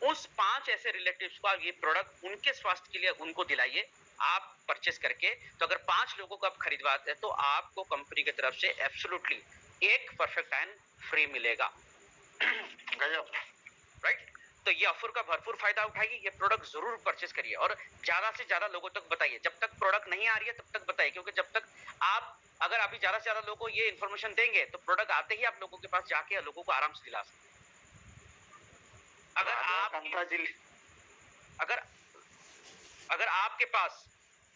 उस 5 ऐसे रिलेटिव्स को आप ये प्रोडक्ट उनके स्वास्थ्य के लिए उनको दिलाइए आप परचेस करके। तो अगर 5 लोगों को आप खरीदवाते हैं तो आपको कंपनी की तरफ से एब्सोल्युटली एक परफेक्ट आयन फ्री मिलेगा। गजब, राइट? तो ये ऑफर का भरपूर फायदा उठाइए, ये प्रोडक्ट जरूर परचेस करिए और ज्यादा से ज्यादा लोगों तक बताइए। जब तक प्रोडक्ट नहीं आ रही है तब तक बताइए, क्योंकि जब तक आप अगर अभी ज्यादा से ज्यादा लोगों को ये इंफॉर्मेशन देंगे तो प्रोडक्ट आते ही आप लोगों के पास जाके लोगों को आराम से दिला सकते। अगर आपके पास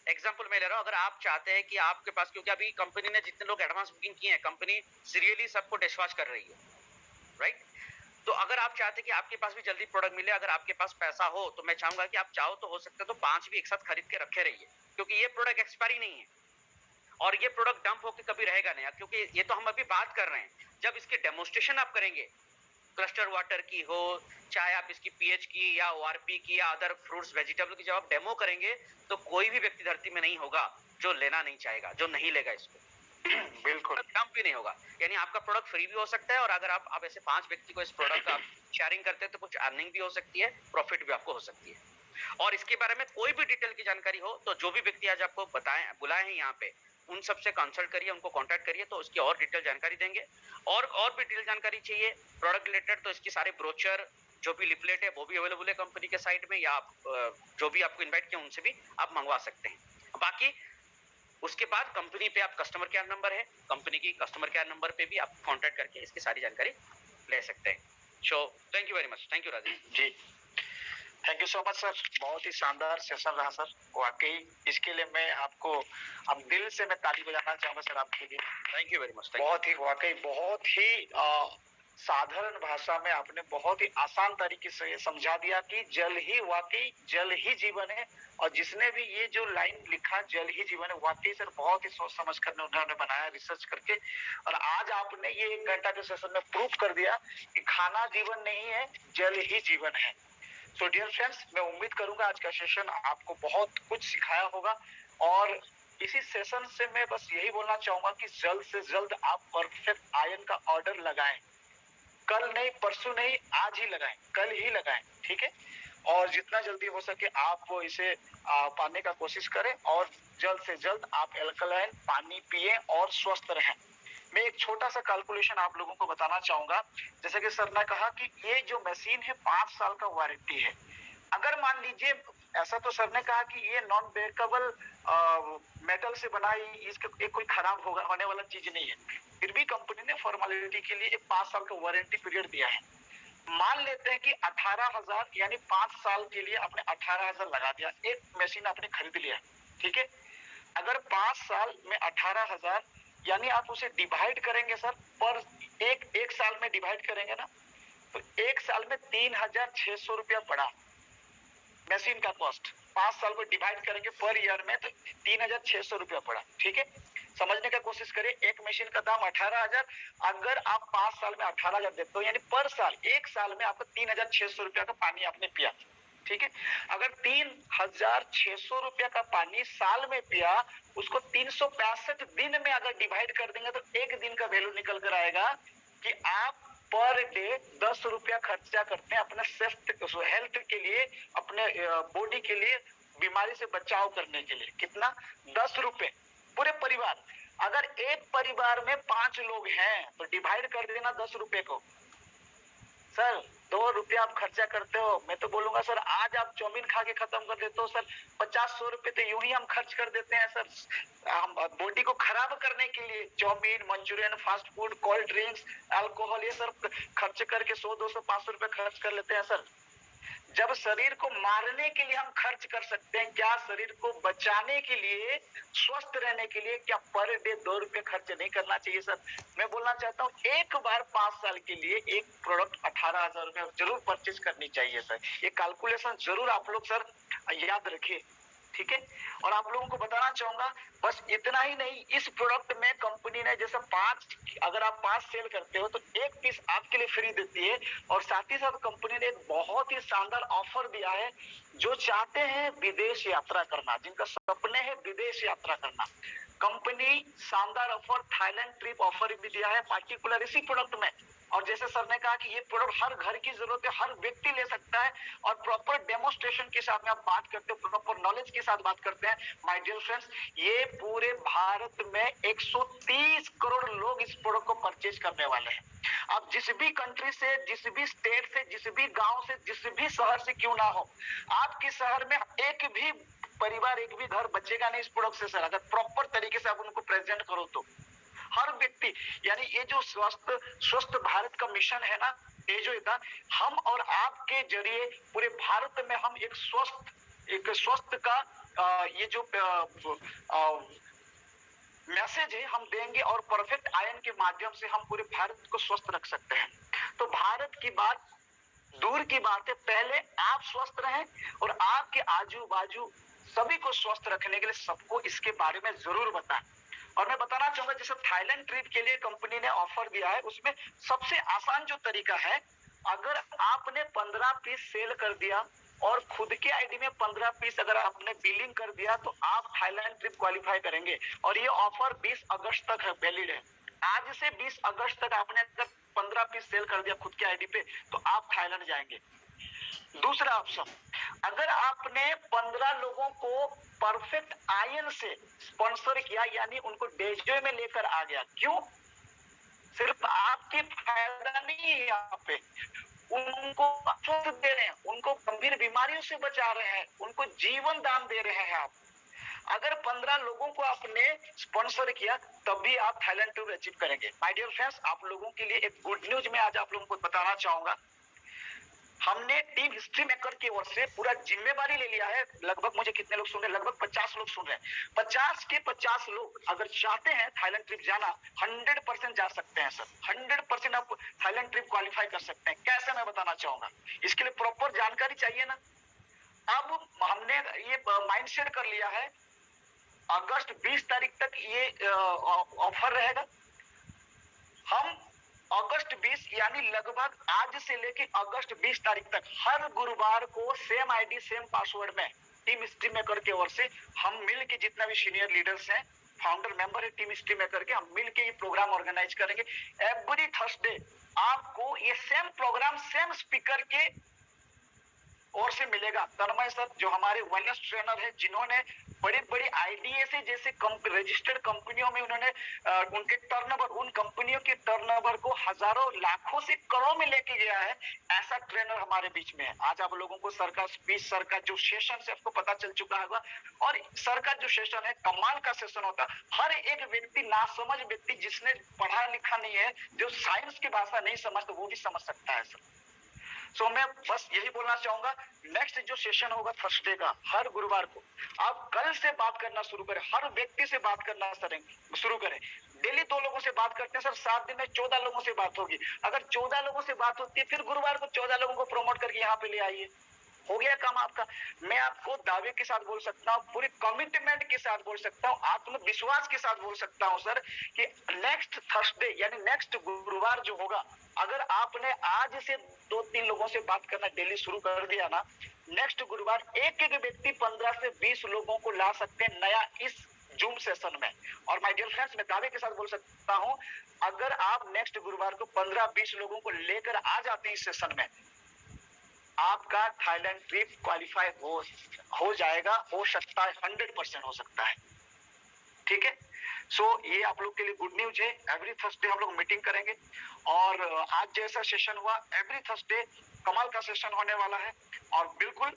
एग्जाम्पल मैं ले रहा हूं, अगर आप चाहते हैं कि आपके पास, क्योंकि अभी कंपनी ने जितने लोग एडवांस बुकिंग किए हैं, कंपनी सीरियसली सबको डिस्पैच कर रही है, राइट? तो अगर आप चाहते हैं कि आपके पास भी जल्दी प्रोडक्ट मिले, अगर आपके पास पैसा हो तो मैं चाहूंगा कि आप चाहो तो हो सकता है तो 5 भी एक साथ खरीद के रखे रहिए, क्योंकि ये प्रोडक्ट एक्सपायरी नहीं है और ये प्रोडक्ट डंप होकर कभी रहेगा नहीं। क्योंकि ये तो हम अभी बात कर रहे हैं, जब इसके डेमोन्स्ट्रेशन आप करेंगे, क्लस्टर वाटर की हो, चाहे आप इसकी पीएच की या ओआरपी की या अदर फ्रूट्स वेजिटेबल की, जब आप डेमो करेंगे तो कोई भी व्यक्ति धरती में नहीं होगा जो लेना नहीं चाहेगा, जो नहीं लेगा इसको। बिल्कुल, डंप भी नहीं होगा। यानी आपका प्रोडक्ट फ्री भी हो सकता है और अगर आप ऐसे 5 व्यक्ति को इस प्रोडक्ट का शेयरिंग करते हैं तो कुछ अर्निंग भी हो सकती है, प्रॉफिट भी आपको हो सकती है। और इसके बारे में कोई भी डिटेल की जानकारी हो तो जो भी व्यक्ति आज आपको बुलाए हैं यहाँ पे, उन सबसे कंसल्ट करिए, उनको कांटेक्ट करिए तो उसकी और डिटेल जानकारी देंगे। और भी डिटेल जानकारी चाहिए प्रोडक्ट रिलेटेड तो इसकी सारे ब्रोचर जो भी लिफलेट है वो भी अवेलेबल है कंपनी के साइट में, या आप जो भी आपको इनवाइट किया उनसे भी आप मंगवा सकते हैं। बाकी उसके बाद कंपनी पे आप कस्टमर केयर नंबर है, कंपनी की कस्टमर केयर नंबर पे भी आप कांटेक्ट करके इसकी सारी जानकारी ले सकते हैं। So thank you very much. Thank you Rajesh ji, thank you so much sir, बहुत ही शानदार सेशन रहा सर। वाकई इसके लिए मैं आपको अब दिल से मैं ताली बजाना चाहूंगा सर आपके लिए। Thank you very much. बहुत ही वाकई बहुत ही साधारण भाषा में आपने बहुत ही आसान तरीके से ये समझा दिया कि जल ही वाकई जल ही जीवन है। और जिसने भी ये जो लाइन लिखा जल ही जीवन है, वाकई सर बहुत ही सोच समझ कर उन्होंने बनाया रिसर्च करके। और आज आपने ये 1 घंटा के सेशन में प्रूफ कर दिया कि खाना जीवन नहीं है, जल ही जीवन है। सो डियर फ्रेंड्स, मैं उम्मीद करूंगा आज का सेशन आपको बहुत कुछ सिखाया होगा। और इसी सेशन से मैं बस यही बोलना चाहूंगा कि जल्द से जल्द आप परफेक्ट आयन का ऑर्डर लगाएं। कल नहीं, परसों नहीं, आज ही लगाएं, कल ही लगाएं, ठीक है? और जितना जल्दी हो सके आप वो इसे पाने का कोशिश करें और जल्द से जल्द आप एल्कलाइन पानी पिए और स्वस्थ रहें। मैं एक छोटा सा कैलकुलेशन आप लोगों को बताना चाहूंगा। जैसे कि सर ने कहा कि ये जो मशीन है 5 साल का वारंटी है। अगर मान लीजिए, ऐसा तो सर ने कहा कि ये नॉन ब्रेकेबल मेटल से बनाई, इसके कोई खराब होने वाला चीज नहीं है, फिर भी कंपनी ने फॉर्मेलिटी के लिए एक 5 साल का वारंटी पीरियड दिया है। मान लेते हैं कि 18,000 यानी 5 साल के लिए आपने 18,000 लगा दिया, एक मशीन आपने खरीद लिया, ठीक है? अगर 5 साल में 18,000 यानी आप उसे डिवाइड करेंगे सर, पर एक साल में डिवाइड करेंगे ना, तो एक साल में 3,600 रुपया पड़ा मशीन का कॉस्ट। 5 साल को डिवाइड करेंगे पर ईयर में तो 3,600 रुपया पड़ा, ठीक है? समझने का कोशिश करें, एक मशीन का दाम 18,000, अगर आप 5 साल में 18,000 देते हो यानी पर साल, एक साल में आपको 3,600 रुपया का पानी आपने पिया, ठीक है? अगर 3,600 रुपया का पानी साल में पिया, उसको 365 दिन में अगर डिवाइड कर देंगे तो एक दिन का वैल्यू निकल कर आएगा कि आप पर डे 10 रुपया खर्चा करते हैं अपने हेल्थ के लिए, अपने बॉडी के लिए, बीमारी से बचाव करने के लिए। कितना? 10 रुपए पूरे परिवार। अगर एक परिवार में 5 लोग हैं तो डिवाइड कर देना 10 रुपए को। सर 2 रुपया आप खर्चा करते हो, मैं तो बोलूंगा सर आज आप चाउमीन खा के खत्म कर देते हो सर, 50-100 रुपए तो यूं ही हम खर्च कर देते हैं सर, हम बॉडी को खराब करने के लिए chowmein, Manchurian, fast food, cold drinks, alcohol, ये सर खर्च करके 100-200-500 रुपए खर्च कर लेते हैं सर। जब शरीर को मारने के लिए हम खर्च कर सकते हैं, क्या शरीर को बचाने के लिए, स्वस्थ रहने के लिए क्या पर डे 2 रुपए खर्च नहीं करना चाहिए सर? मैं बोलना चाहता हूँ एक बार 5 साल के लिए एक प्रोडक्ट 18,000 रुपए जरूर परचेज करनी चाहिए सर। ये कैलकुलेशन जरूर आप लोग सर याद रखिए, ठीक है। और आप लोगों को बताना चाहूंगा बस इतना ही नहीं, इस प्रोडक्ट में कंपनी ने जैसे 5, अगर आप 5 सेल करते हो तो 1 पीस आपके लिए फ्री देती है। और साथ ही साथ कंपनी ने एक बहुत ही शानदार ऑफर दिया है, जो चाहते हैं विदेश यात्रा करना, जिनका सपने है विदेश यात्रा करना, कंपनी शानदार ऑफर थाईलैंड ट्रिप ऑफर भी दिया है पार्टिकुलर इसी प्रोडक्ट में। और जैसे सर ने कहा कि ये प्रोडक्ट हर घर की जरूरत है, हर व्यक्ति ले सकता है, और प्रॉपर डेमोन्स्ट्रेशन के साथ में आप बात करते हो, प्रॉपर नॉलेज के साथ बात करते हैं। माय डियर फ्रेंड्स, ये पूरे भारत में 130 करोड़ लोग इस प्रोडक्ट को परचेज करने वाले हैं। आप जिस भी कंट्री से, जिस भी स्टेट से, जिस भी गांव से, जिस भी शहर से क्यों ना हो, आपके शहर में एक भी परिवार, एक भी घर बचेगा नहीं इस प्रोडक्ट से सर, अगर प्रॉपर तरीके से आप उनको प्रेजेंट करो तो। हर व्यक्ति, यानी ये जो स्वस्थ भारत का मिशन है ना, ये जो था, हम और आपके जरिए पूरे भारत में हम एक स्वस्थ का ये जो मैसेज है हम देंगे, और परफेक्ट आयन के माध्यम से हम पूरे भारत को स्वस्थ रख सकते हैं। तो भारत की बात दूर की बात है, पहले आप स्वस्थ रहें और आपके आजू बाजू सभी को स्वस्थ रखने के लिए सबको इसके बारे में जरूर बताएं। और मैं बताना चाहूंगा जैसे थाईलैंड ट्रिप के लिए कंपनी ने ऑफर दिया है, उसमें सबसे आसान जो तरीका है, अगर आपने 15 पीस सेल कर दिया और खुद के आईडी में 15 पीस अगर आपने बिलिंग कर दिया तो आप थाईलैंड ट्रिप क्वालिफाई करेंगे। और ये ऑफर 20 अगस्त तक है, वैलिड है। आज से 20 अगस्त तक आपने अगर 15 पीस सेल कर दिया खुद के आईडी पे तो आप थाईलैंड जाएंगे। दूसरा ऑप्शन, अगर आपने 15 लोगों को परफेक्ट आयन से स्पॉन्सर किया, यानी उनको डेजो में लेकर आ गया, क्यों? सिर्फ आपके फायदा नहीं है, यहाँ पे उनको स्वस्थ दे रहे हैं, उनको गंभीर बीमारियों से बचा रहे हैं, उनको जीवन दान दे रहे हैं आप। अगर 15 लोगों को आपने स्पॉन्सर किया तब भी आप थाईलैंड टूर अचीव करेंगे। माय डियर फ्रेंड्स, आप लोगों के लिए एक गुड न्यूज मैं आज आप लोगों को बताना चाहूंगा। हमने टीम हिस्ट्री मेकर की ओर से पूरा जिम्मेवारी ले लिया है। लगभग, मुझे कितने लोग सुन रहे हैं? लगभग 50 लोग सुन रहे हैं। 50 के 50 लोग अगर चाहते हैं थाईलैंड ट्रिप जाना, 100% जा सकते हैं सर। 100% आप थाईलैंड ट्रिप क्वालिफाई कर सकते हैं। कैसे, मैं बताना चाहूंगा। इसके लिए प्रॉपर जानकारी चाहिए ना। अब हमने ये माइंडसेट कर लिया है, अगस्त 20 तारीख तक ये ऑफर रहेगा। हम अगस्त 20 यानी लगभग आज से लेके अगस्त 20 तारीख तक हर गुरुवार को सेम आईडी सेम पासवर्ड में टीम हिस्ट्री मेकर की ओर से हम मिल के, जितना भी सीनियर लीडर्स हैं, फाउंडर मेंबर है टीम हिस्ट्री मेकर के, हम मिल के ये प्रोग्राम ऑर्गेनाइज करेंगे। एवरी थर्सडे आपको ये सेम प्रोग्राम सेम स्पीकर के और से मिलेगा। तन्मय सर जो हमारे वेलनेस ट्रेनर है, जिन्होंने बड़ी बड़ी आईडीएस जैसे रजिस्टर्ड कंपनियों में उन्होंने उनके टर्नओवर, उन कंपनियों के टर्नओवर को हजारों लाखों से करोड़ों में लेके गया है, ऐसा ट्रेनर हमारे बीच में है। आज आप लोगों को सर का स्पीच, सर का जो सेशन है आपको पता चल चुका होगा। और सर का जो सेशन है कमाल का सेशन होता है। हर एक व्यक्ति, नासमझ व्यक्ति जिसने पढ़ा लिखा नहीं है, जो साइंस की भाषा नहीं समझता, वो भी समझ सकता है सर। सो मैं बस यही बोलना चाहूंगा, नेक्स्ट जो सेशन होगा थर्सडे का, हर गुरुवार को, आप कल से बात करना शुरू करें, हर व्यक्ति से बात करना शुरू करें। डेली 2 लोगों से बात करते हैं सर, 7 दिन में 14 लोगों से बात होगी। अगर 14 लोगों से बात होती है, फिर गुरुवार को 14 लोगों को प्रमोट करके यहाँ पे ले आइए, हो गया काम आपका। मैं आपको दावे के साथ बोल सकता हूँ, पूरी कमिटमेंट के साथ बोल सकता हूँ, आत्मविश्वास के साथ बोल सकता हूँ सर कि नेक्स्ट थर्सडे यानी नेक्स्ट गुरुवार जो होगा, अगर आपने आज से 2-3 लोगों से बात करना डेली शुरू कर दिया ना, नेक्स्ट गुरुवार एक एक व्यक्ति 15 से 20 लोगों को ला सकते हैं नया इस जूम सेशन में। और माय डियर फ्रेंड्स, मैं दावे के साथ बोल सकता हूं, अगर आप नेक्स्ट गुरुवार को 15-20 लोगों को लेकर आ जाते हैं इस सेशन में, आपका थाईलैंड ट्रिप क्वालिफाई हो जाएगा, हो सकता है, 100% हो सकता है। ठीक है, सो ये आप लोग के लिए गुड न्यूज है। एवरी थर्सडे हम लोग मीटिंग करेंगे और आज जैसा सेशन हुआ एवरी थर्सडे कमाल का सेशन होने वाला है और बिल्कुल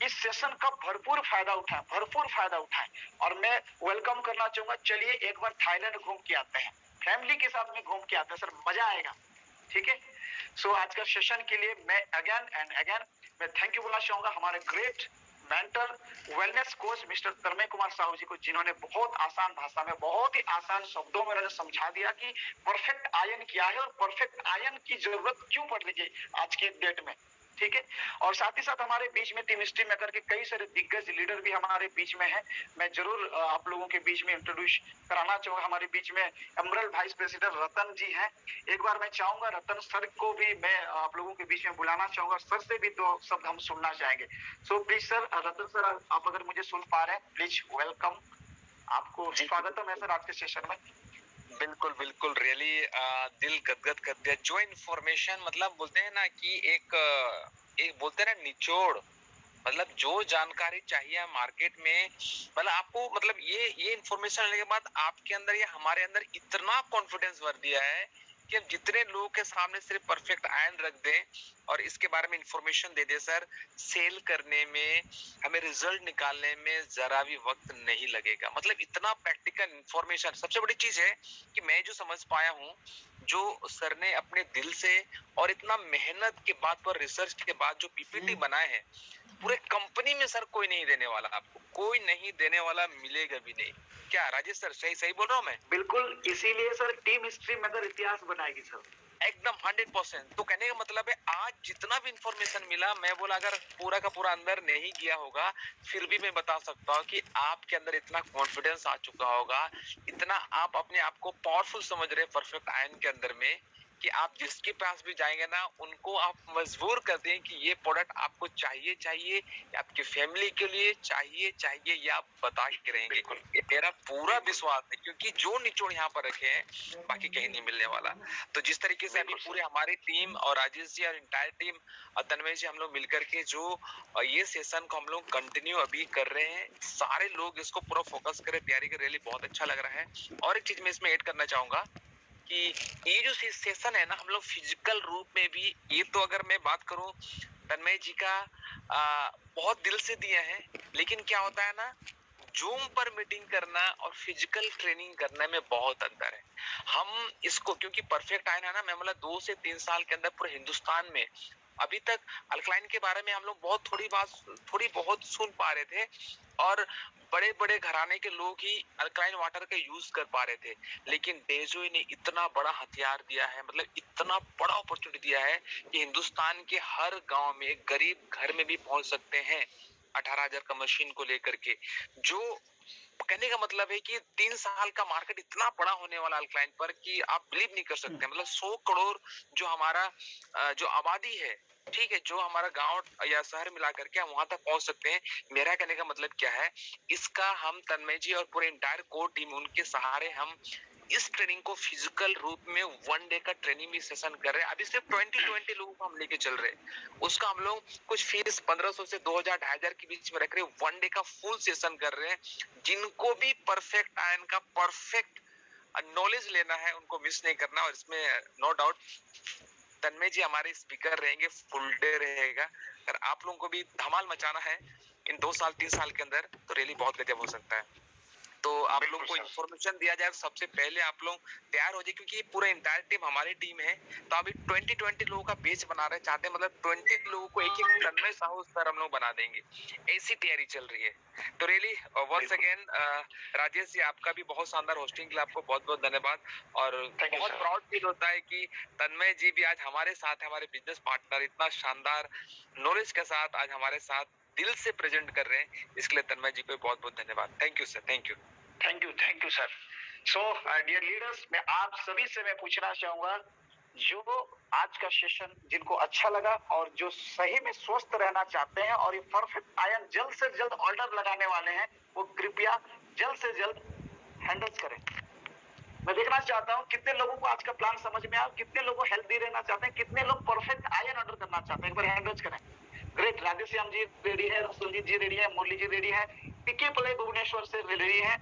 इस सेशन का भरपूर फायदा उठाएं और मैं वेलकम करना चाहूंगा। चलिए एक बार थाईलैंड घूम के आते हैं, फैमिली के साथ में घूम के आते हैं सर, मजा आएगा। ठीक है, सो आज का सेशन के लिए मैं अगेन एंड अगेन मैं थैंक यू बोलना चाहूंगा हमारे great mentor wellness coach mister Tanmay Kumar Sahu ji को, जिन्होंने बहुत आसान भाषा में बहुत ही आसान शब्दों में उन्होंने समझा दिया कि परफेक्ट आयन क्या है और परफेक्ट आयन की जरूरत क्यों पड़ रही है आज के डेट में। ठीक है, और साथ ही साथ हमारे बीच में टीम स्ट्रीम मेकर के कई सारे दिग्गज लीडर भी हमारे बीच में हैं। मैं जरूर आप लोगों के बीच में इंट्रोड्यूस कराना चाहूंगा। हमारे बीच में एमरल्ड वाइस प्रेसिडेंट रतन जी हैं। एक बार मैं चाहूंगा रतन सर को भी मैं आप लोगों के बीच में बुलाना चाहूंगा, सर से भी दो शब्द हम सुनना चाहेंगे। So please sir, Ratan sir आप अगर मुझे सुन पा रहे हैं प्लीज वेलकम, आपको स्वागतम है सर आज के सेशन में। बिल्कुल बिल्कुल, रियली दिल गदगद कर दिया। जो इन्फॉर्मेशन मतलब बोलते हैं ना कि एक बोलते हैं ना निचोड़, मतलब जो जानकारी चाहिए मार्केट में, मतलब आपको मतलब ये इन्फॉर्मेशन लेने के बाद आपके अंदर या हमारे अंदर इतना कॉन्फिडेंस भर दिया है कि हम जितने लोगों के सामने सिर्फ परफेक्ट आयन रख दें और इसके बारे में इंफॉर्मेशन दे दे सर, सेल करने में हमें रिजल्ट निकालने में जरा भी वक्त नहीं लगेगा। मतलब इतना प्रैक्टिकल इंफॉर्मेशन। सबसे बड़ी चीज है कि मैं जो समझ पाया हूँ, जो सर ने अपने दिल से और इतना मेहनत के बाद पर रिसर्च के बाद जो पीपीटी बनाए हैं, पूरे कंपनी में सर कोई नहीं देने वाला, आपको कोई नहीं देने वाला, मिलेगा भी नहीं। क्या राजेश सर सही बोल रहा हूँ मैं? बिल्कुल, इसीलिए सर टीम स्ट्रीम मेकर इतिहास बनाएगी सर, एकदम 100%। तो कहने का मतलब है आज जितना भी इंफॉर्मेशन मिला, मैं बोला अगर पूरा का पूरा अंदर नहीं गया होगा फिर भी मैं बता सकता हूँ कि आपके अंदर इतना कॉन्फिडेंस आ चुका होगा, इतना आप अपने आप को पावरफुल समझ रहे हैं परफेक्ट आयन के अंदर में, कि आप जिसके पास भी जाएंगे ना उनको आप मजबूर कर दें कि ये प्रोडक्ट आपको चाहिए, आपकी फैमिली के लिए चाहिए, या आप बता के रहेंगे। ये मेरा पूरा विश्वास है, क्योंकि जो निचोड़ यहाँ पर रखे हैं बाकी कहीं नहीं मिलने वाला। तो जिस तरीके से अभी पूरे हमारी टीम और राजेश जी और इंटायर टीम और तन्मय जी हम लोग मिलकर के जो ये सेशन को हम लोग कंटिन्यू अभी कर रहे हैं, सारे लोग इसको पूरा फोकस करें, तैयारी कर रहे, बहुत अच्छा लग रहा है। और एक चीज मैं इसमें ऐड करना चाहूंगा कि ये जो सेशन है ना, हम लोग फिजिकल रूप में भी, ये तो अगर मैं बात करूं तन्मय जी का बहुत दिल से दिया है, लेकिन क्या होता है ना, जूम पर मीटिंग करना और फिजिकल ट्रेनिंग करने में बहुत अंतर है। हम इसको क्योंकि परफेक्ट आयन है ना, मैं मतलब 2 से 3 साल के अंदर पूरे हिंदुस्तान में अभी तक अल्कलाइन के बारे में हम लोग थोड़ी बहुत सुन पा रहे थे और बड़े बड़े घराने के लोग ही अल्कलाइन वाटर का यूज कर पा रहे थे, लेकिन डेजोई ने इतना बड़ा हथियार दिया है, मतलब इतना बड़ा अपॉर्चुनिटी दिया है कि हिंदुस्तान के हर गांव में गरीब घर में भी पहुंच सकते हैं 18,000 का मशीन को लेकर के। जो कहने का मतलब है कि 3 साल का मार्केट इतना बड़ा होने वाला अल्कलाइन पर कि आप बिलीव नहीं कर सकते। मतलब 100 करोड़ जो हमारा जो आबादी है, ठीक है, जो हमारा गांव या शहर मिला करके हम वहां तक पहुंच सकते हैं। मेरा कहने का मतलब क्या है, इसका हम तन्मय जी और पूरे इंटायर कोर टीम उनके सहारे हम इस ट्रेनिंग को फिजिकल रूप में 1 डे का ट्रेनिंग भी सेशन कर रहे हैं। अभी सिर्फ 20 लोगों को हम लेके चल रहे हैं, उसका हम लोग कुछ फीस 1500 से 2000 2500 के बीच में रख रहे हैं। 1 डे का फुल सेशन कर रहे हैं। जिनको भी परफेक्ट आयन का परफेक्ट नॉलेज लेना है उनको मिस नहीं करना। और इसमें नो डाउट तन्मय जी हमारे स्पीकर रहेंगे, फुल डे रहेगा। अगर आप लोगों को भी धमाल मचाना है इन 2 साल 3 साल के अंदर तो रियली बहुत गजब हो सकता है। तो आप लोग को इन्फॉर्मेशन दिया जाए, सबसे पहले आप लोग तैयार हो जाए, क्योंकि ये पूरा इंटायर टीम हमारी टीम है। तो अभी 20 लोगों का बैच बना रहे चाहते हैं, मतलब 20 लोगों को एक तन्मय साहू सर हम लोग बना देंगे, ऐसी तैयारी चल रही है। तो really once again Rajesh ji, आपका भी बहुत शानदार होस्टिंग के लिए आपको बहुत बहुत धन्यवाद। और बहुत प्राउड फील होता है कि तन्मय जी भी आज हमारे साथ है, हमारे बिजनेस पार्टनर इतना शानदार नॉलेज के साथ आज हमारे साथ दिल से प्रेजेंट कर रहे हैं। इसके लिए तन्मय जी को बहुत बहुत धन्यवाद। Thank you sir, thank you sir. So dear leaders, मैं आप सभी से मैं पूछना चाहूंगा, जो आज का सेशन जिनको अच्छा लगा और जो सही में स्वस्थ रहना चाहते हैं और ये परफेक्ट आयन जल्द से जल्द ऑर्डर लगाने वाले हैं, वो कृपया जल्द से जल्द हैंडल्स करें। मैं देखना चाहता हूं कितने लोगों को आज का प्लान समझ में आया, कितने लोगों को हेल्दी रहना चाहते हैं, कितने लोग परफेक्ट आयन ऑर्डर करना चाहते हैं, एक बार हैंडल्स करें। ग्रेट, राधेश्याम जी रेडी है, रसूलजीत जी रेडी है, मुरली जी रेडी है, पीके प्ले भुवनेश्वर से रेडी है,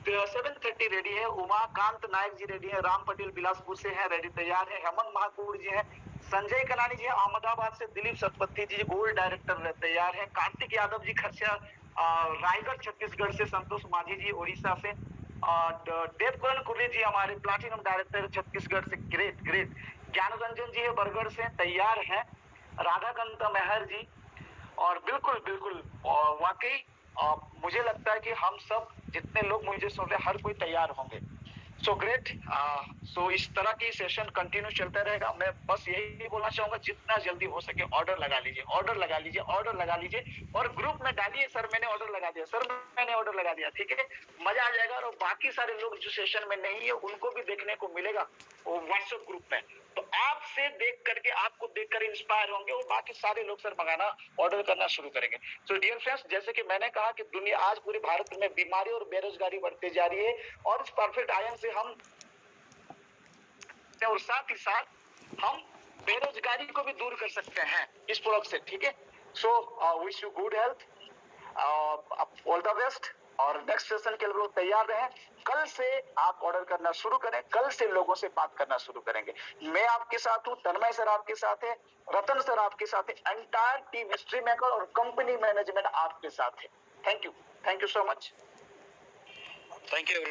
7:30 रेडी है, उमाकांत नायक जी रेडी है, राम पटेल बिलासपुर से है, रेडी तैयार है, हेमंत महाकुर जी है, संजय कनानी जी अहमदाबाद से, दिलीप सतपथी जी गोल्ड डायरेक्टर तैयार है, कार्तिक यादव जी खरसिया रायगढ़ छत्तीसगढ़ से, संतोष माझी जी उड़ीसा से, देवकरण कुर्रे जी हमारे प्लाटिनम डायरेक्टर छत्तीसगढ़ से, ग्रेट ग्रेट, ज्ञान रंजन जी है बरगढ़ से तैयार है, राधाकांत मेहर जी, और बिल्कुल बिल्कुल वाकई मुझे लगता है कि हम सब जितने लोग मुझे सुन रहे हैं हर कोई तैयार होंगे। So great. सो इस तरह की सेशन कंटिन्यू चलता रहेगा। मैं बस यही बोलना चाहूंगा, जितना जल्दी हो सके ऑर्डर लगा लीजिए, ऑर्डर लगा लीजिए, ऑर्डर लगा लीजिए, और ग्रुप में डालिए सर मैंने ऑर्डर लगा दिया, सर मैंने ऑर्डर लगा दिया, ठीक है, मजा आ जाएगा। और बाकी सारे लोग जो सेशन में नहीं है उनको भी देखने को मिलेगा वो व्हाट्सएप ग्रुप में, तो आपसे देख करके, आपको देखकर इंस्पायर होंगे और बाकी सारे लोग सर मंगाना, ऑर्डर करना शुरू करेंगे। सो डियर फ्रेंड्स, जैसे कि मैंने कहा कि दुनिया आज पूरे भारत में बीमारी और बेरोजगारी बढ़ती जा रही है, और इस परफेक्ट आयन से हम, और साथ ही साथ हम बेरोजगारी को भी दूर कर सकते हैं इस प्रोडक्ट से, ठीक है। So wish you good health, all the best, और नेक्स्ट सेशन के लिए लोग तैयार रहें। कल से आप ऑर्डर करना शुरू करें, कल से लोगों से बात करना शुरू करेंगे। मैं आपके साथ हूं, तन्मय सर आपके साथ है, रतन सर आपके साथ है, एंटायर टीम हिस्ट्री मेकर और कंपनी मैनेजमेंट आपके साथ है। Thank you so much. Thank you.